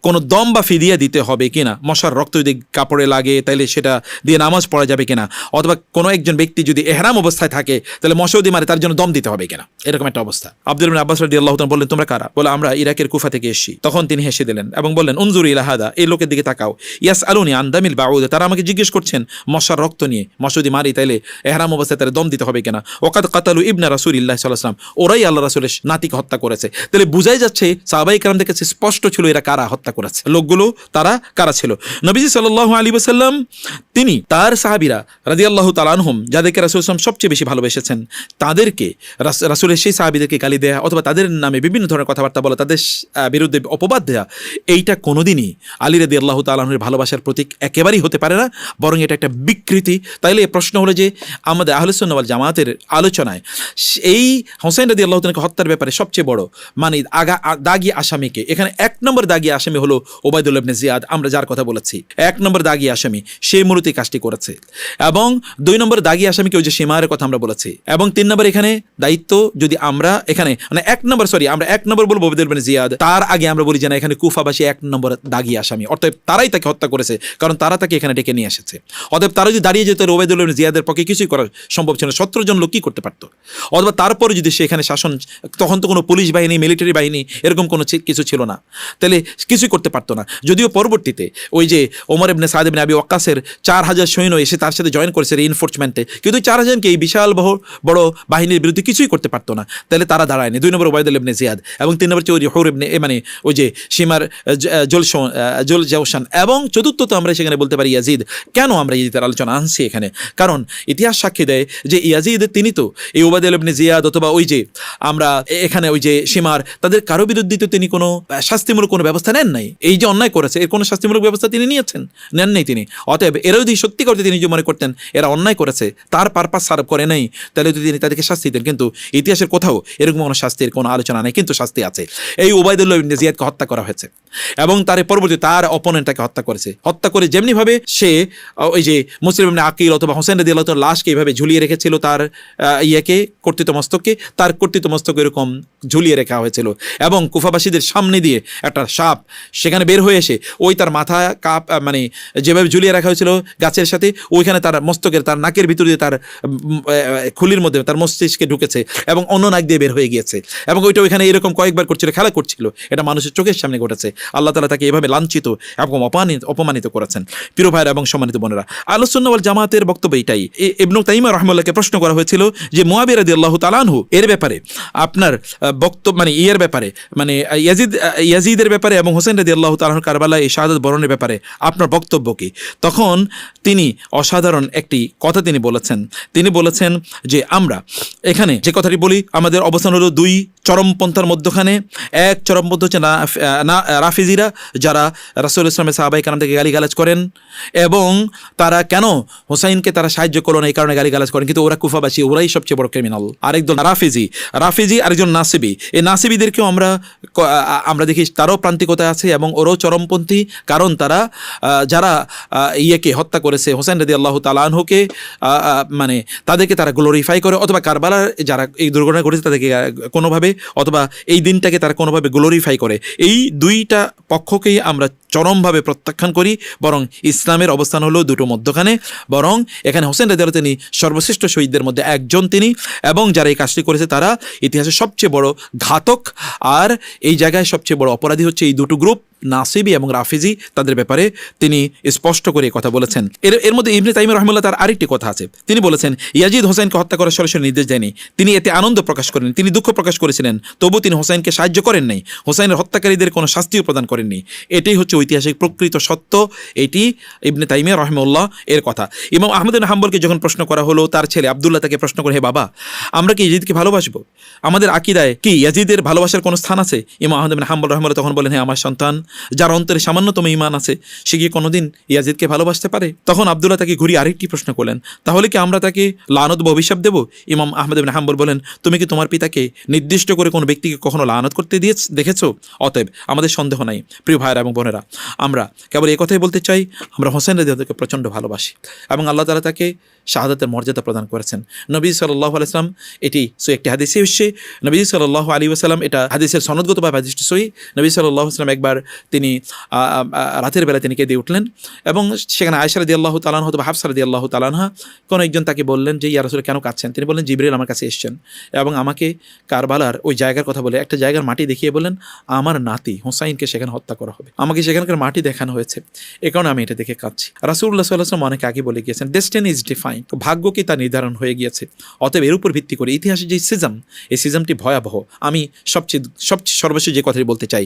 কোনো দম বা ফিদিয়া দিতে হবে কিনা, মশার রক্ত যদি কাপড়ে লাগে তাহলে সেটা দিয়ে নামাজ পড়া যাবে কিনা, অথবা কোনো একজন ব্যক্তি যদি এহরাম অবস্থায় থাকে তাহলে মশা যদি মারে তার জন্য দম দিতে হবে কিনা, এরকম একটা অবস্থা। আব্দুল্লাহ ইবনে আব্বাস রাদিয়াল্লাহু তাআলা বললেন তোমরা কারা? বলে আমরা ইরাকের কুফা থেকে এসেছি। তখন তিনি হেসে দিলেন এবং বললেন উনজুর ইলা হাদা, এই লোকের দিকে তাকাও, ইয়াসআলুনি আন দামিল বাউদ, তারা আমাকে জিজ্ঞেস করছেন মশার রক্ত নিয়ে, মশা যদি মারি তাহলে এহরাম অবস্থায় তাহলে দম দিতে হবে কিনা। ওয়াকাদ কাতালু ইবনা রাসূলিল্লাহ সাল্লাল্লাহু আলাইহি ওয়াসাল্লাম, ওরাই আল্লাহ রাসূলের নাতিকে হত্যা করেছে। তাহলে বুঝাই যাচ্ছে সাহাবায়ে কেরামদের কাছে স্পষ্ট ছিল এরা কারা হত্যা করেছে, লোকগুলো তারা কারা ছিল। নবীজি সাল্লাল্লাহু আলাইহি ওয়াসাল্লাম তিনি তার সাহাবীরা রাদিয়াল্লাহু তাআলা আনহুম যাদেরকে রাসূল সাল্লাল্লাহু আলাইহি ওয়াসাল্লাম সবচেয়ে বেশি ভালোবেসেছেন, তাদেরকে রাসূলের সেই সাহাবীদেরকে গালি দেয়া অথবা তাদের নামে বিভিন্ন ধরনের কথাবার্তা বলা, তাদের বিরুদ্ধে অপবাদ দেয়া, এইটা কোনোদিনই আলী রাদিয়াল্লাহু তাআলা আনহুর ভালোবাসার প্রতীক একেবারেই হতে পারে না, বরং এটা একটা বিকৃতি। তাইলে প্রশ্ন হলো যে আমাদের আহলে সুন্নাহ ওয়াল জামাতের আলোচনায় এই হোসেন রাদিয়াল্লাহু তাআলাকে হত্যার ব্যাপারে সবচেয়ে বড় মানে দাগি আসামিকে, এখানে এক নম্বর দাগি আসামি হলো ওবায়দুল্লাহ ইবনে জিয়াদ, আমরা যার কথা বলেছি, এক নম্বর দাগি আসামি সে মূলত কাজটি করেছে, এবং দুই নম্বর দাগি আসামিকে ওই যে সীমারের কথা আমরা বলেছি, এবং তিন নম্বর এখানে দায়িত্ব যদি আমরা এখানে মানে আমরা এক নম্বর বলবো ওবায়দুল্লাহ ইবনে জিয়াদ, তার আগে আমরা বলি যে না এখানে কুফাবাসী এক নম্বর দাগি আসামি, অর্থাৎ তারাই তাকে হত্যা করেছে, কারণ তারা তাকে এখানে ডেকে নিয়ে এসেছে। অতএব তারা যদি দাঁড়িয়ে যেত ওবায়দুল্লাহ ইবনে জিয়াদের পক্ষে কিছুই করা সম্ভব ছিল না, 17 জন লোক কি করতে পারতো, অথবা তারপরে যদি সে এখানে শাসন, তখন তো কোনো পুলিশ বাহিনী মিলিটারি বাহিনী এরকম কোনো কিছু ছিল না, তাহলে কিছুই করতে পারতো না। যদিও পরবর্তীতে ওই যে ওমর ইবনে সাদ ইবনে আবি ওয়াক্কাসের 4000 সৈন্য এসে তার সাথে জয়েন করেছে রিইনফোর্সমেন্টে, কিন্তু 4000কে এই বিশাল বড় বাহিনীর বিরুদ্ধে কিছুই করতে পারতো না, তাহলে তারা দাঁড়ায়নি। 2 নম্বর ওবায়দুল্লাহ ইবনে জিয়াদ, এবং 3 নম্বর ওই হুর ইবনে মানে ওই যে সীমার জুলজাওশান, এবং চতুর্থত আমরা সেখানে বলতে পারি ইয়াজিদ। কেন আমরা ইয়াজিদের আলোচনা আনছি এখানে? কারণ ইতিহাস সাক্ষী দেয় যে ইয়াজিদ তিনি তো এই ওবায়দুল্লাহ ইবনে জিয়াদ অথবা ওই যে আমরা এখানে ওই যে সীমার, তাদের কারো বিরুদ্ধে তো তিনি কোনো শাস্তিমূলক কোনো ব্যবস্থা নেন নাই, এই যে অন্যায় করেছে এর কোনো শাস্তিমূলক ব্যবস্থা তিনি নেন নাই তিনি। অতএব এরা যদি সত্যি করতে তিনি যে মনে করতেন এরা অন্যায় করেছে, তার পারপাস সার্ভ করে নাই, তাহলে যদি তিনি তাদেরকে শাস্তি দেন, কিন্তু ইতিহাসের কোথাও এরকম কোনো শাস্তির কোনো আলোচনা নেই, কিন্তু শাস্তি আছে। এই ওবায়দুল্লাহ ইবনে জিয়াদকে হত্যা করা হয়েছে এবং তার পরবর্তী তার অপোনেন্টটাকে হত্যা করেছে, হত্যা করে যেমনিভাবে সে ওই যে মুসলিম ইবনে আকিল অথবা হোসেন রাদিয়াল্লাহু তাআলার লাশকে এইভাবে ঝুলিয়ে রেখেছিল, তার কর্তৃত্ব মস্তককে, তার কর্তৃত্ব মস্তক এরকম ঝুলিয়ে রাখা হয়েছিল, এবং কুফাবাসীদের সামনে দিয়ে একটা সাপ সেখানে বের হয়ে এসে ওই তার মাথা মানে যেভাবে ঝুলিয়ে রাখা হয়েছিল গাছের সাথে, ওইখানে তার মস্তকের তার নাকের ভিতর দিয়ে তার খুলির মধ্যে তার মস্তিষ্কে ঢুকেছে এবং অন্য নাক দিয়ে বের হয়ে গিয়েছে, এবং ওইটা ওইখানে এরকম কয়েকবার করছিল, খেলা করছিল, এটা মানুষের চোখের সামনে ঘটেছে। আল্লাহ তাআলা তাকে এভাবে লাঞ্ছিত এবং অপমানিত করেছেন। প্রিয় ভাইয়েরা এবং সম্মানিত বোনেরা, আহলে সুন্নাহ ওয়াল জামাতের বক্তব্য এটাই। ইবনে তাইমিয়া রাহিমাহুল্লাহকে প্রশ্ন করা হয়েছিল যে মুআবিয়া রাদিয়াল্লাহু তাআলা আনহু এর ব্যাপারে আপনার বক্তব্য মানে ইয়ের ব্যাপারে মানে ইয়াজিদের ব্যাপারে এবং হোসেন রাদিয়াল্লাহু তাআলা কারবালায় এই শাহাদাত বরণের ব্যাপারে আপনার বক্তব্য কি? তখন তিনি অসাধারণ একটি কথা তিনি বলেছেন যে আমরা এখানে যে কথাটি বলি, আমাদের অবস্থান হলো দুই চরমপন্থার মধ্যখানে। এক চরমপন্থা হচ্ছে রাফিজিরা, যারা রাসূল ইসলামের সাহাবায়ে কেরামদেরকে গালিগালাজ করেন এবং তারা কেন হোসাইনকে তারা সাহায্য করলো না এই কারণে গালিগালাজ করেন, কিন্তু ওরা কুফাবাসী, ওরাই সবচেয়ে বড় ক্রিমিনাল। আরেকদল রাফিজি আরেকজন নাসিবি। এই নাসিবিদেরকেও আমরা দেখি তারাও প্রান্তিকতা আছে এবং ওরাও চরমপন্থী, কারণ তারা যারা ইয়েকে হত্যা করেছে হোসেন রাদিয়াল্লাহু তাআলা আনহুকে, মানে তাদেরকে তারা গ্লোরিফাই করে, অথবা কারবালার যারা এই দুর্ঘটনা ঘটেছে তাদেরকে কোনোভাবে অথবা এই দিনটাকে তারা কোনোভাবে গ্লোরিফাই করে। এই দুইটা পক্ষকেই আমরা চরমভাবে প্রত্যাখ্যান করি, বরং ইসলামের অবস্থান হলো দুটো মধ্যখানে। বরং এখানে হোসেন রাদিয়াল্লাহু তিনি সর্বশ্রেষ্ঠ শহীদদের মধ্যে একজন তিনি, এবং যারা এই কাজটি করেছে তারা ইতিহাসের সবচেয়ে বড় ঘাতক। আর এই জায়গায় সবচেয়ে বড় অপরাধী হচ্ছে এই দুটো গ্রুপ, নাসিবি এবং রাফিজি। তাদের ব্যাপারে তিনি স্পষ্ট করে কথা বলেছেন। এর মধ্যে ইবনে তাইমিয়া রাহিমাহুল্লাহ তার আরেকটি কথা আছে। তিনি বলেছেন ইয়াজিদ হোসেনকে হত্যা করার সরাসরি নির্দেশ দেয়নি, তিনি এতে আনন্দ প্রকাশ করেন, তিনি দুঃখ প্রকাশ করেছিলেন, তবু তিনি হোসেনকে সাহায্য করেন নাই, হোসেনের হত্যাকারীদের কোনো শাস্তিও প্রদান করেননি। এটাই হচ্ছে ঐতিহাসিক প্রকৃত সত্য। এটি ইবনে তাইমিয়া রাহিমাহুল্লাহ এর কথা। ইমাম আহমদ বিন হাম্বলকে যখন প্রশ্ন করা হলো, তার ছেলে আব্দুল্লাহ তাকে প্রশ্ন করে, হে বাবা, আমরা কি ইয়াজিদকে ভালোবাসবো? আমাদের আকীদায় কি ইয়াজিদের ভালোবাসার কোনো স্থান আছে? ইমাম আহমদ বিন হাম্বল রাহিমাহুল্লাহ তখন বলেন, হ্যাঁ, আমার সন্তান যার অন্তরে সামান্যতম ঈমান আছে সে কি কোনোদিন ইয়াজিদকে ভালোবাসতে পারে? তখন আব্দুল্লাহ তাকে ঘুরিয়ে আরেকটি প্রশ্ন করলেন, তাহলে কি আমরা তাকে লানত বা অভিশাপ দেব? ইমাম আহমদ বিন হাম্বল বলেন, তুমি কি তোমার পিতাকে নির্দিষ্ট করে কোনো ব্যক্তিকে কখনো লানত করতে দেখেছো? অতএব আমাদের সন্দেহ নাই। প্রিয় ভাইয়েরা এবং বোনেরা, আমরা কেবল এই কথাই বলতে চাই, আমরা হোসেন রাদিয়াল্লাহুকে প্রচণ্ড ভালোবাসি এবং আল্লাহ তাআলা তাকে শাহাদাতের মর্যাদা প্রদান করেছেন। নবী সাল্লাল্লাহু আলাইহি ওয়াসাল্লাম, এটি একটি হাদিসে এসেছে, নবী সাল্লাল্লাহু আলাইহি ওয়াসাল্লাম, এটা হাদিসের সনদগতভাবে হাদিসটি সহিহ, নবী সাল্লাল্লাহু আলাইহি ওয়াসাল্লাম একবার তিনি রাতের বেলা তিনি কেঁদে উঠলেন এবং সেখানে আয়েশা রাদিয়াল্লাহু তাআলা আনহা অথবা হাফসা রাদিয়াল্লাহু তাআলা আনহা কোনো একজন তাকে বললেন যে, ইয়া রাসূল কেন কাঁদছেন? তিনি বললেন, জিবরিল আমার কাছে এসেছেন এবং আমাকে কারবালার ওই জায়গার কথা বলে একটা জায়গার মাটি দেখিয়ে বললেন, আমার নাতি হোসাইনকে সেখানে হত্যা করা হবে। আমাকে সেখানকার মাটি দেখানো হয়েছে, এ কারণে আমি এটা দেখে কাঁদছি। রাসূলুল্লাহ সাল্লাল্লাহু আলাইহি ওয়াসাল্লাম অনেক আগে বলে গিয়েছেন, ডেস্টিনি ইজ ডিফাইন্ড, ভাগ্যকে তা নির্ধারণ হয়ে গিয়েছে। অতএব এর উপর ভিত্তি করে ইতিহাসে যে সিজম, এই সিজমটি ভয়াবহ। আমি সবচেয়ে সর্বশেষ যে কথাটি বলতে চাই,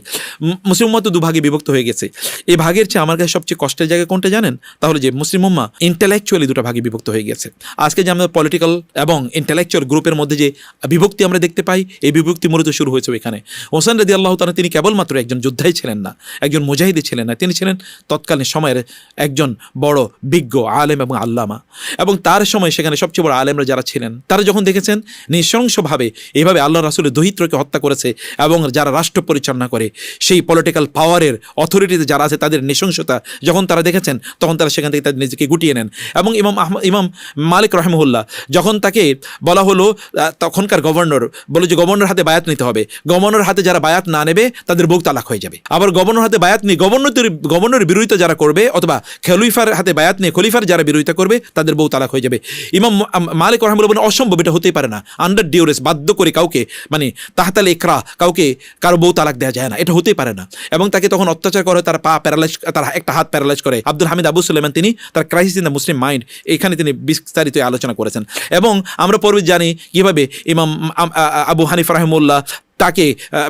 মুসলিম উম্মাহ তো দুভাগে বিভক্ত হয়ে গেছে। এই ভাগের চেয়ে আমার কাছে সবচেয়ে কষ্টের জায়গা কোনটা জানেন? তাহলে যে মুসলিম উম্মাহ ইন্টেলেকচুয়ালি দুটো ভাগে বিভক্ত হয়ে গেছে। আজকে যে আমরা পলিটিক্যাল এবং ইন্টেলেকচুয়াল গ্রুপের মধ্যে যে বিভক্তি আমরা দেখতে পাই, এই বিভক্তি মূলত শুরু হয়েছে এখানে। হোসেন রাদিয়াল্লাহু তাআলা তিনি কেবলমাত্র একজন যোদ্ধাই ছিলেন না, একজন মুজাহিদই ছিলেন না, তিনি ছিলেন তৎকালীন সময়ের একজন বড় বিজ্ঞ আলেম এবং আল্লামা। এবং তার সময় সেখানে সবচেয়ে বড় আলেমরা যারা ছিলেন, তারা যখন দেখেছেন নৃশংসভাবে এইভাবে আল্লাহ রাসূলের দহিত্রকে হত্যা করেছে এবং যারা রাষ্ট্র পরিচালনা করে সেই পলিটিক্যাল পাওয়ারের অথরিটিতে যারা আছে তাদের নৃশংসতা যখন তারা দেখেছেন, তখন তারা সেখান থেকে তাদের নিজেকে গুটিয়ে নেন। এবং ইমাম মালিক রাহিমাহুল্লাহ যখন তাকে বলা হলো, তখনকার গভর্নর বলে যে গভর্নর হাতে বায়াত নিতে হবে, গভর্নর হাতে যারা বায়াত না নেবে তাদের বউ তালাক হয়ে যাবে। আবার গভর্নর হাতে বায়াত নিয়ে গভর্নরের বিরোধিতা যারা করবে অথবা খলিফার হাতে বায়াত নিয়ে খলিফার যারা বিরোধিতা করবে তাদের বউ তালাক হয়ে যাবে। ইমাম মালিক রাহিমাহুল্লাহ বলেন, অসম্ভব, এটা হতেই পারে না। আন্ডার ডিউরেস, বাধ্য করে কাউকে, মানে তাহতাল ইকরা, কাউকে কারো বউ তালাক দেওয়া যায় না, এটা হতেই পারে না। এবং তাকে তখন অত্যাচার করে, তার পা প্যারালাইজ, তার একটা হাত প্যারালাইজ করে। আব্দুল হামিদ আবু সুলাইমান তিনি তার crisis in the Muslim mind, এখানে তিনি বিস্তারিত আলোচনা করেছেন। এবং আমরা পূর্বে জানি কিভাবে ইমাম আবু হানিফা রাহিমাহুল্লাহ তাকে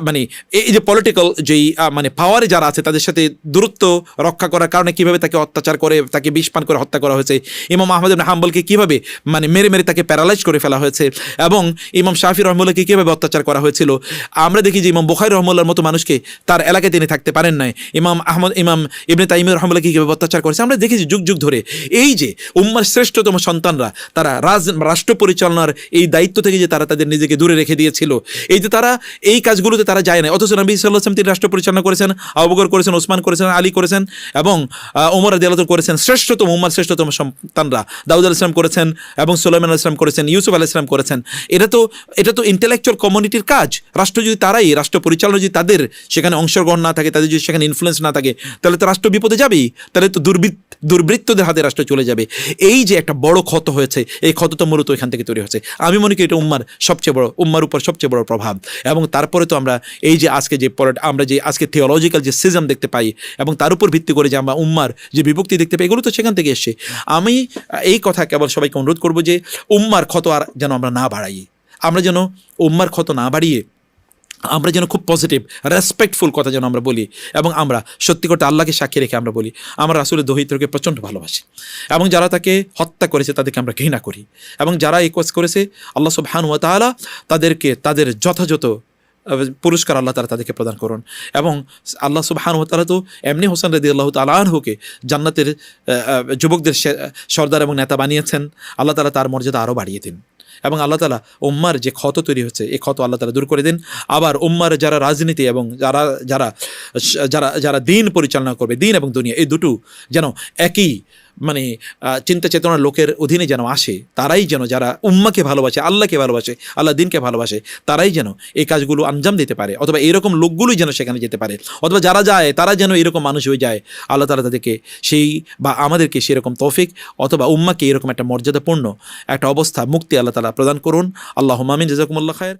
মানে এই যে পলিটিক্যাল যেই মানে পাওয়ারে যারা আছে তাদের সাথে দূরত্ব রক্ষা করার কারণে কীভাবে তাকে অত্যাচার করে, তাকে বিষ পান করে হত্যা করা হয়েছে। ইমাম আহমদ ইবনে হাম্বলকে কীভাবে মানে মেরে মেরে তাকে প্যারালাইজ করে ফেলা হয়েছে, এবং ইমাম শাফি রহমুল্লাহকে কীভাবে অত্যাচার করা হয়েছিল। আমরা দেখি যে ইমাম বুখারী রহমুল্লাহর মতো মানুষকে তার এলাকায় তিনি থাকতে পারেন নাই। ইমাম ইবনে তাইমিয়া রহমুল্লাহকে কীভাবে অত্যাচার করেছে আমরা দেখেছি যুগ যুগ ধরে। এই যে উম্মার শ্রেষ্ঠতম সন্তানরা তারা রাষ্ট্র পরিচালনার এই দায়িত্ব থেকে যে তারা তাদের নিজেকে দূরে রেখে দিয়েছিল, এই যে তারা এই কাজগুলোতে তারা যায় না, অথচ নবী সাল্লাল্লাহু আলাইহি ওয়াসাল্লাম তিনি রাষ্ট্র পরিচালনা করেছেন, আবু বকর করেছেন, ওসমান করেছেন, আলী করেছেন এবং ওমর রাদিয়াল্লাহু আনহু করেছেন। শ্রেষ্ঠতম উম্মার শ্রেষ্ঠতম সন্তানরা দাউদ আলাইহিস সালাম করেছেন এবং সুলাইমান আলাইহিস সালাম করেছেন, ইউসুফ আলাইহিস সালাম করেছেন। এটা তো ইন্টেলেকচুয়াল কমিউনিটির কাজ। রাষ্ট্র যদি তারাই, রাষ্ট্র পরিচালনা যদি তাদের সেখানে অংশগ্রহণ না থাকে, তাদের যদি সেখানে ইনফ্লুয়েন্স না থাকে, তাহলে তো রাষ্ট্র বিপদে যাবেই, তাহলে তো দুর্বৃত্তদের হাতে রাষ্ট্র চলে যাবে। এই যে একটা বড় ক্ষত হয়েছে, এই ক্ষত তো মূলত এখান থেকে তৈরি হয়েছে। আমি মনে করি এটা উম্মার উপর সবচেয়ে বড় প্রভাব। এবং তারপরে তো আমরা এই যে আজকে আমরা যে আজকে থিওলজিক্যাল যে সিজম দেখতে পাই এবং তার উপর ভিত্তি করে যে আমরা উম্মার যে বিভক্তি দেখতে পাই, এগুলো তো সেখান থেকে এসছে। আমি এই কথা কেবল সবাইকে অনুরোধ করবো যে উম্মার ক্ষত আর যেন আমরা না বাড়াই, আমরা যেন উম্মার ক্ষত না বাড়িয়ে আমরা যেন খুব পজিটিভ রেসপেক্টফুল কথা যেন আমরা বলি, এবং আমরা সত্যি করতে আল্লাহকে সাক্ষী রেখে আমরা বলি আমরা রাসূলের দহিত্রকে প্রচণ্ড ভালোবাসি, এবং যারা তাকে হত্যা করেছে তাদেরকে আমরা ঘৃণা করি, এবং যারা এই কাজ করেছে আল্লাহ সুবহানাহু ওয়া তাআলা তাদের যথাযথ পুরস্কার আল্লাহ তাআলা তাদেরকে প্রদান করুন। এবং আল্লাহ সুবহানাহু ওয়া তাআলা তো এমনি হোসেন রাদিয়াল্লাহু তাআলা আনহুকে জান্নাতের যুবকদের সর্দার এবং নেতা বানিয়েছেন, আল্লাহ তাআলা তার মর্যাদা আরও বাড়িয়ে দিন, এবং আল্লাহ তাআলা উম্মার যে ক্ষত তৈরি হচ্ছে এই ক্ষত আল্লাহ তাআলা দূর করে দিন। আবার উম্মার যারা রাজনীতি এবং যারা দিন পরিচালনা করবে, দিন এবং দুনিয়া এই দুটো যেন একই মানে চিন্তা চেতনার লোকের অধীনে যেন আসে, তারাই যেন যারা উম্মাকে ভালোবাসে, আল্লাহকে ভালোবাসে, আল্লাহ দিনকে ভালোবাসে, তারাই যেন এই কাজগুলো আঞ্জাম দিতে পারে, অথবা এরকম লোকগুলোই যেন সেখানে যেতে পারে, অথবা যারা যায় তারা যেন এরকম মানুষ হয়ে যায়। আল্লাহ তাআলা তাদেরকে সেই বা আমাদেরকে সেরকম তৌফিক অথবা উম্মাকে এরকম একটা মর্যাদাপূর্ণ একটা অবস্থা মুক্তি আল্লাহ তাআলা প্রদান করুন। আল্লাহুম্মা আমিন। জাযাকুমুল্লাহ খায়র।